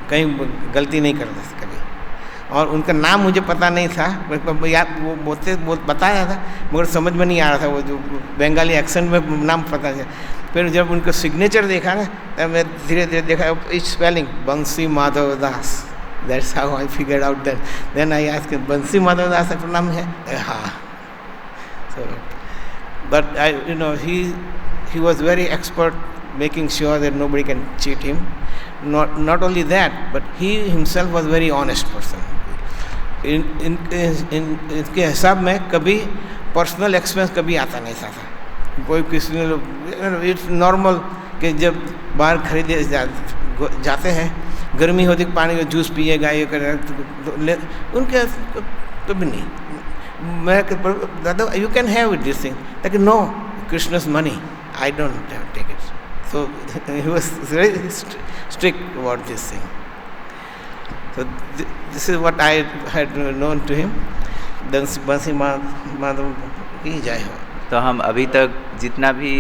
कहीं गलती नहीं करते थे कभी। और उनका नाम मुझे पता नहीं था, वो बताया था मगर समझ में नहीं आ रहा था। वो जो बंगाली एक्सेंट में नाम पता था। फिर जब उनको सिग्नेचर देखा ना, तब मैं धीरे धीरे देखा each spelling Bansi Madhav Das. That's how I figured out that. Then I asked Bansi Madhav दास आपका नाम है? हाँ. So, but he was very expert making sure that nobody can cheat him. Not only that, but he himself was very honest person. इनके हिसाब में कभी पर्सनल एक्सपेंस कभी आता नहीं था. कोई किसी ने इट्स नॉर्मल कि जब बाहर खरीदे जाते हैं, गर्मी होती पानी का जूस पिएगा ये करेगा, उनके कभी नहीं. मैं दादा you can have it this thing, लेकिन no, Krishna's money, I don't take it. So he was very strict about this thing. So this is what I had known to him. बंसी माधव की जय हो.
तो हम अभी तक जितना भी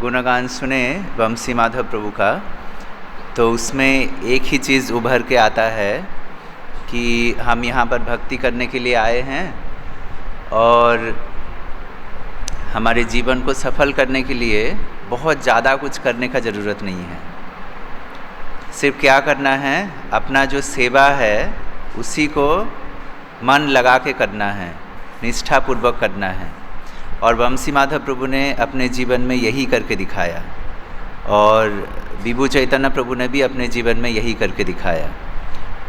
गुणगान सुने बंसी माधव प्रभु का, तो उसमें एक ही चीज़ उभर के आता है कि हम यहाँ पर भक्ति करने के लिए आए हैं और हमारे जीवन को सफल करने के लिए बहुत ज़्यादा कुछ करने का ज़रूरत नहीं है. सिर्फ क्या करना है, अपना जो सेवा है उसी को मन लगा के करना है, निष्ठापूर्वक करना है. और बंसी माधव प्रभु ने अपने जीवन में यही करके दिखाया और विभु चैतन्य प्रभु ने भी अपने जीवन में यही करके दिखाया.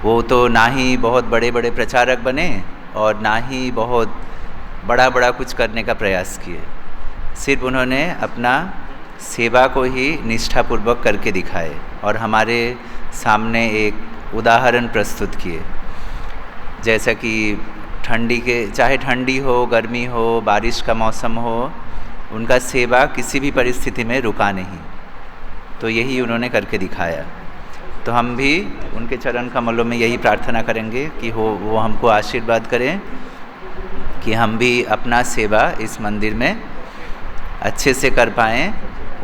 वो तो ना ही बहुत बड़े बड़े प्रचारक बने और ना ही बहुत बड़ा कुछ करने का प्रयास किए. सिर्फ उन्होंने अपना सेवा को ही निष्ठापूर्वक करके दिखाए और हमारे सामने एक उदाहरण प्रस्तुत किए. जैसा कि चाहे ठंडी हो, गर्मी हो, बारिश का मौसम हो, उनका सेवा किसी भी परिस्थिति में रुका नहीं. तो यही उन्होंने करके दिखाया. तो हम भी उनके चरण कमलों में यही प्रार्थना करेंगे कि वो हमको आशीर्वाद करें कि हम भी अपना सेवा इस मंदिर में अच्छे से कर पाएँ,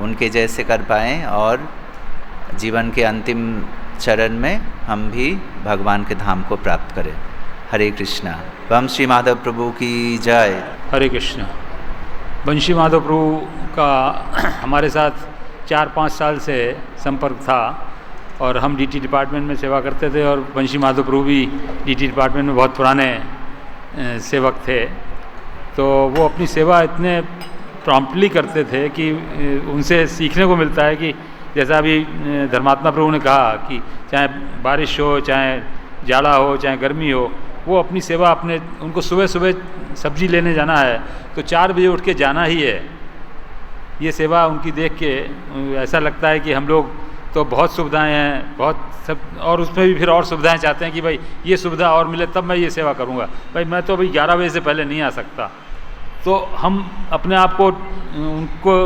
उनके जैसे कर पाएँ और जीवन के अंतिम चरण में हम भी भगवान के धाम को प्राप्त करें. हरे कृष्णा. बंशी माधव प्रभु की जय.
हरे कृष्णा. बंशी माधव प्रभु का हमारे साथ 4-5 साल से संपर्क था और हम डीटी डिपार्टमेंट में सेवा करते थे और बंशी माधव प्रभु भी डीटी डिपार्टमेंट में बहुत पुराने सेवक थे. तो वो अपनी सेवा इतने प्रॉम्प्टली करते थे कि उनसे सीखने को मिलता है कि जैसा अभी धर्मात्मा प्रभु ने कहा कि चाहे बारिश हो, चाहे जाड़ा हो, चाहे गर्मी हो, वो अपनी सेवा उनको सुबह सुबह सब्जी लेने जाना है तो 4 बजे उठ के जाना ही है. ये सेवा उनकी देख के ऐसा लगता है कि हम लोग तो बहुत सुविधाएं हैं, बहुत सब, और उसमें भी फिर और सुविधाएं चाहते हैं कि भाई ये सुविधा और मिले तब मैं ये सेवा करूँगा. भाई मैं तो अभी 11 बजे से पहले नहीं आ सकता. तो हम अपने आप को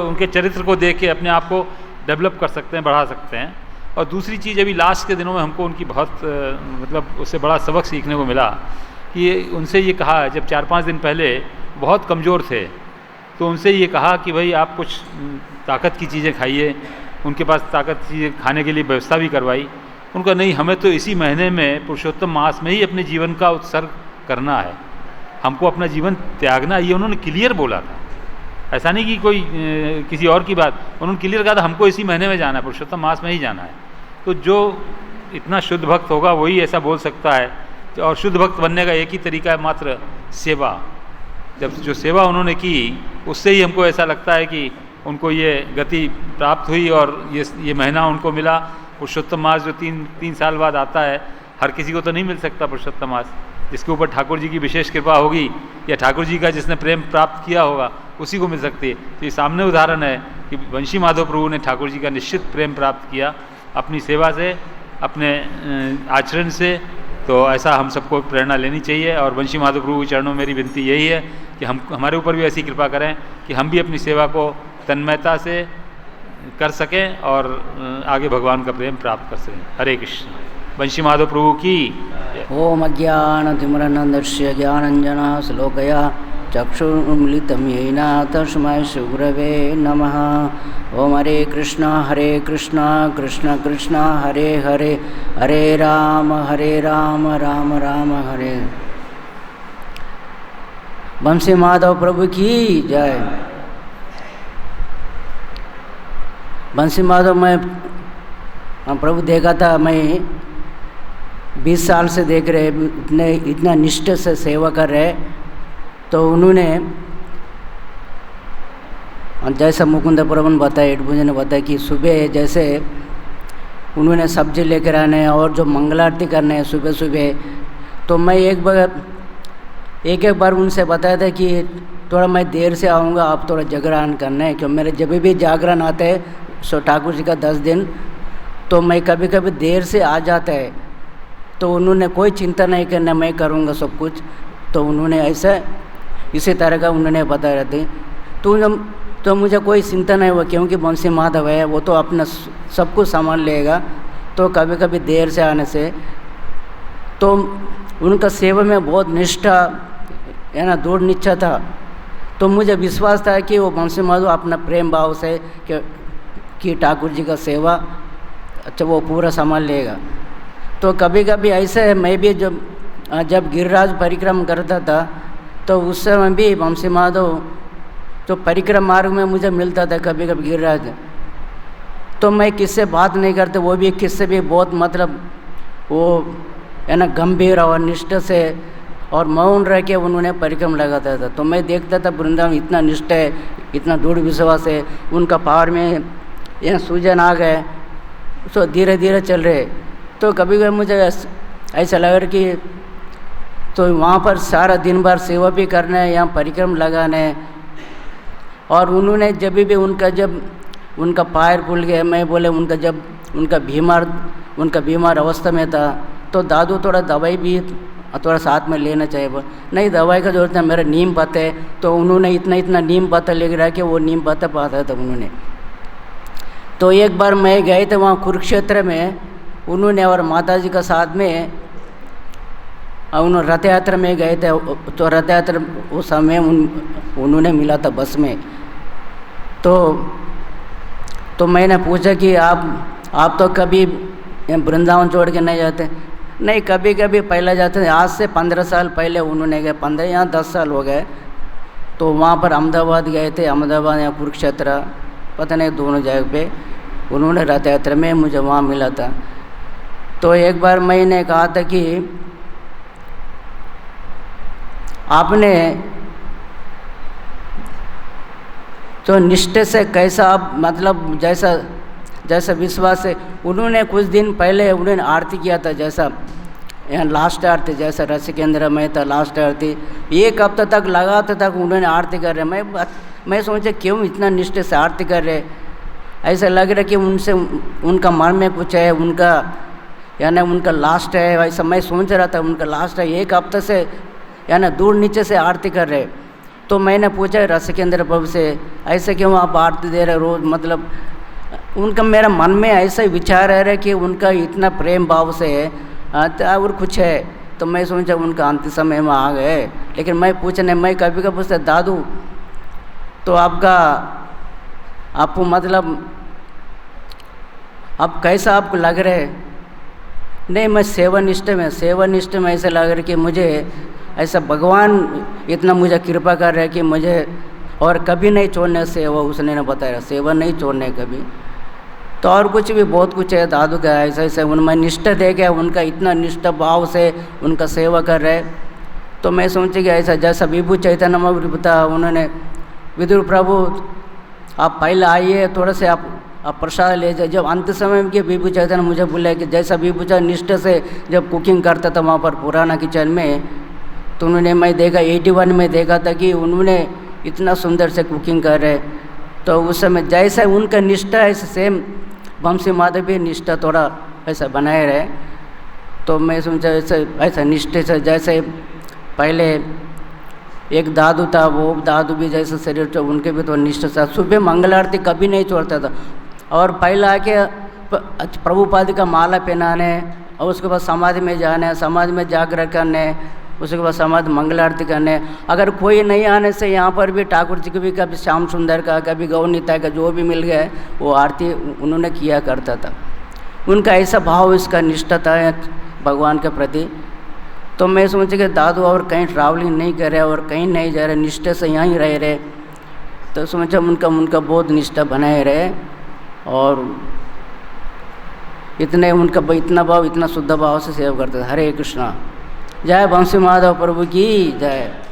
उनके चरित्र को देख के अपने आप को डेवलप कर सकते हैं, बढ़ा सकते हैं. और दूसरी चीज़ अभी लास्ट के दिनों में हमको उनकी बहुत मतलब उससे बड़ा सबक सीखने को मिला कि उनसे ये कहा, जब 4-5 दिन पहले बहुत कमज़ोर थे तो उनसे ये कहा कि भाई आप कुछ ताकत की चीज़ें खाइए. उनके पास ताकत चीज़ें खाने के लिए व्यवस्था भी करवाई. उनका नहीं, हमें तो इसी महीने में पुरुषोत्तम मास में ही अपने जीवन का उत्सर्ग करना है, हमको अपना जीवन त्यागना. ये उन्होंने क्लियर बोला था, ऐसा नहीं कि कोई किसी और की बात. उन्होंने क्लियर कहा था हमको इसी महीने में जाना है, पुरुषोत्तम मास में ही जाना है. तो जो इतना शुद्ध भक्त होगा वही ऐसा बोल सकता है. और शुद्ध भक्त बनने का एक ही तरीका है, मात्र सेवा. जब जो सेवा उन्होंने की उससे ही हमको ऐसा लगता है कि उनको ये गति प्राप्त हुई और ये महीना उनको मिला. पुरुषोत्तम मास जो 3 साल बाद आता है, हर किसी को तो नहीं मिल सकता पुरुषोत्तम मास. जिसके ऊपर ठाकुर जी की विशेष कृपा होगी या ठाकुर जी का जिसने प्रेम प्राप्त किया होगा उसी को मिल सकती है. तो ये सामने उदाहरण है कि बंशी माधव प्रभु ने ठाकुर जी का निश्चित प्रेम प्राप्त किया अपनी सेवा से, अपने आचरण से. तो ऐसा हम सबको प्रेरणा लेनी चाहिए. और बंशी माधव प्रभु के चरणों में मेरी विनती यही है कि हमारे ऊपर भी ऐसी कृपा करें कि हम भी अपनी सेवा को तन्मयता से कर सकें और आगे भगवान का प्रेम प्राप्त कर सकें. हरे कृष्ण. बंशी माधव प्रभु की.
ओम अज्ञानतिमिरन्धस्य ज्ञानाञ्जनशलाकया चक्षुरुन्मिलितं येन तस्मै श्रीगुरवे नमः. ओम हरे कृष्ण कृष्ण कृष्ण हरे हरे, हरे राम राम राम हरे. बंशी माधव प्रभु की जय. बंसी माधव मैं प्रभु देखा था, मैं 20 साल से देख रहे, इतना निष्ठा से सेवा कर रहे। तो उन्होंने जैसा मुकुंद प्रभु ने बताया, एडभुज ने बताया कि सुबह जैसे उन्होंने सब्जी लेकर आने और जो मंगलारती करने हैं सुबह सुबह, तो मैं एक बार उनसे बताया था कि थोड़ा मैं देर से आऊँगा, आप थोड़ा जागरण करना है, क्योंकि मेरे जब भी जागरण आता है सो ठाकुर जी का 10 दिन, तो मैं कभी कभी देर से आ जाता है। तो उन्होंने कोई चिंता नहीं करना, मैं करूँगा सब कुछ। तो उन्होंने ऐसा इसी तरह का उन्होंने बताया रहते। तो मुझे कोई चिंता नहीं हुआ, क्योंकि बंसी माधव है, वो तो अपना सब कुछ सामान लेगा। तो कभी कभी देर से आने से तो उनका सेवा में बहुत निष्ठा है ना, दृढ़ निश्चय था। तो मुझे विश्वास था कि वो बंसी माधव अपना प्रेम भाव से कि ठाकुर जी का सेवा अच्छा वो पूरा सामान लेगा। तो कभी कभी ऐसे है, मैं भी जब गिरिराज परिक्रमा करता था तो उस समय भी बंसी माधव तो परिक्रमा मार्ग में मुझे मिलता था कभी कभी गिरिराज। तो मैं किससे बात नहीं करते, वो भी किससे भी बहुत मतलब वो है ना गंभीर और निष्ठा से और मौन रह के उन्होंने परिक्रम लगाता था। तो मैं देखता था वृंदावन इतना निष्ठा है, इतना दृढ़ विश्वास है, उनका पावर में यह सूजन आ गए, तो धीरे धीरे चल रहे। तो कभी कभी मुझे ऐसा लगा कि तो वहाँ पर सारा दिन भर सेवा भी करना है, यहाँ परिक्रम लगाना है। और उन्होंने जब भी उनका पैर फूल गया, मैं बोले उनका बीमार अवस्था में था, तो दादू थोड़ा दवाई भी थोड़ा साथ में लेना चाहिए। नहीं, दवाई का जरूरत है, मेरा नीम पत्ता है। तो उन्होंने इतना नीम पत्ता लेकर रहा कि वो नीम पत्ता पाता था उन्होंने। तो एक बार मैं गए थे वहाँ कुरुक्षेत्र में, उन्होंने और माता जी का साथ में उन्होंने रथ यात्रा में गए थे। तो रथ यात्रा उस समय उन्होंने मिला था बस में। तो मैंने पूछा कि आप तो कभी वृंदावन छोड़ के नहीं जाते? नहीं, कभी कभी पहले जाते थे। आज से 15 साल पहले उन्होंने गए, 15 या 10 साल हो गए। तो वहाँ पर अहमदाबाद गए थे, अहमदाबाद या कुरुक्षेत्र पता नहीं, दोनों जगह पे उन्होंने रथ यात्रा में मुझे वहाँ मिला था। तो एक बार मैंने कहा था कि आपने तो निष्ठे से कैसा आप मतलब जैसा विश्वास है। उन्होंने कुछ दिन पहले उन्होंने आरती किया था, जैसा यहाँ लास्ट आरती, जैसा रसिकेंद्र में था लास्ट आरती, 1 हफ्ता तक लगातार तक उन्होंने आरती कर रहे। मैं सोचा क्यों इतना निष्ठे से आरती कर रहे, ऐसा लग रहा कि उनका मन में कुछ है, उनका यानी उनका लास्ट है, ऐसा मैं सोच रहा था उनका लास्ट है। 1 हफ्ते से यानी दूर नीचे से आरती कर रहे। तो मैंने पूछा रसिकेंद्र प्रभु से, ऐसे क्यों आप आरती दे रहे रोज़? मतलब उनका मेरा मन में ऐसा ही विचार आ रहा है कि उनका इतना प्रेम भाव से है और कुछ है। तो मैं सोचा उनका अंतिम समय में आ गए। लेकिन मैं कभी कभी पूछता, दादू तो आपको मतलब अब कैसा आपको लग रहा है? नहीं, मैं सेवानिष्ठ में ऐसा लग रहा है कि मुझे ऐसा भगवान इतना मुझे कृपा कर रहा है कि मुझे और कभी नहीं छोड़ने सेवा। उसने ना बताया सेवा नहीं छोड़ने कभी। तो और कुछ भी बहुत कुछ है दादू का, ऐसा उनमें निष्ठा दे गया, उनका इतना निष्ठा भाव से उनका सेवा कर रहे। तो मैं सोची कि ऐसा जैसा विभू चैतन्य महाप्रभु था, उन्होंने विदुर प्रभु आप पहले आइए, थोड़ा से आप प्रसाद ले जाए। जब अंत समय में विभू चैतन्य मुझे बोले कि जैसा विभू चैतन्य निष्ठा से जब कुकिंग करता था वहाँ पर पुराना किचन में, तो उन्होंने मैं देखा 81 में देखा था कि उन्होंने इतना सुंदर से कुकिंग कर रहे। तो उस समय जैसा उनका निष्ठा ऐसे सेम बंसी माधव भी निष्ठा थोड़ा ऐसा बनाए रहे। तो मैं सोचा ऐसा निष्ठे से जैसे पहले एक दादू था, वो दादू भी जैसे शरीर था उनके भी तो निष्ठा था। सुबह मंगल आरती कभी नहीं छोड़ता था। और पहले आके प्रभुपाद का माला पहनाने और उसके बाद समाधि में जाने, समाधि में जागरण करने, उसके बाद समाधि मंगल आरती करने। अगर कोई नहीं आने से यहाँ पर भी ठाकुर जी को भी कभी श्याम सुंदर का, कभी गौनीता का जो भी मिल गया वो आरती उन्होंने किया करता था। उनका ऐसा भाव, इसका निष्ठा था भगवान के प्रति। तो मैं सोचा कि दादू और कहीं ट्रैवलिंग नहीं कर रहे और कहीं नहीं जा रहे, निष्ठा से यहाँ ही रह रहे। तो सोचा उनका बहुत निष्ठा बनाए रहे। और इतने उनका इतना भाव, इतना शुद्ध भाव से सेवा करते थे। हरे कृष्णा। जय बंसी माधव प्रभु की जय।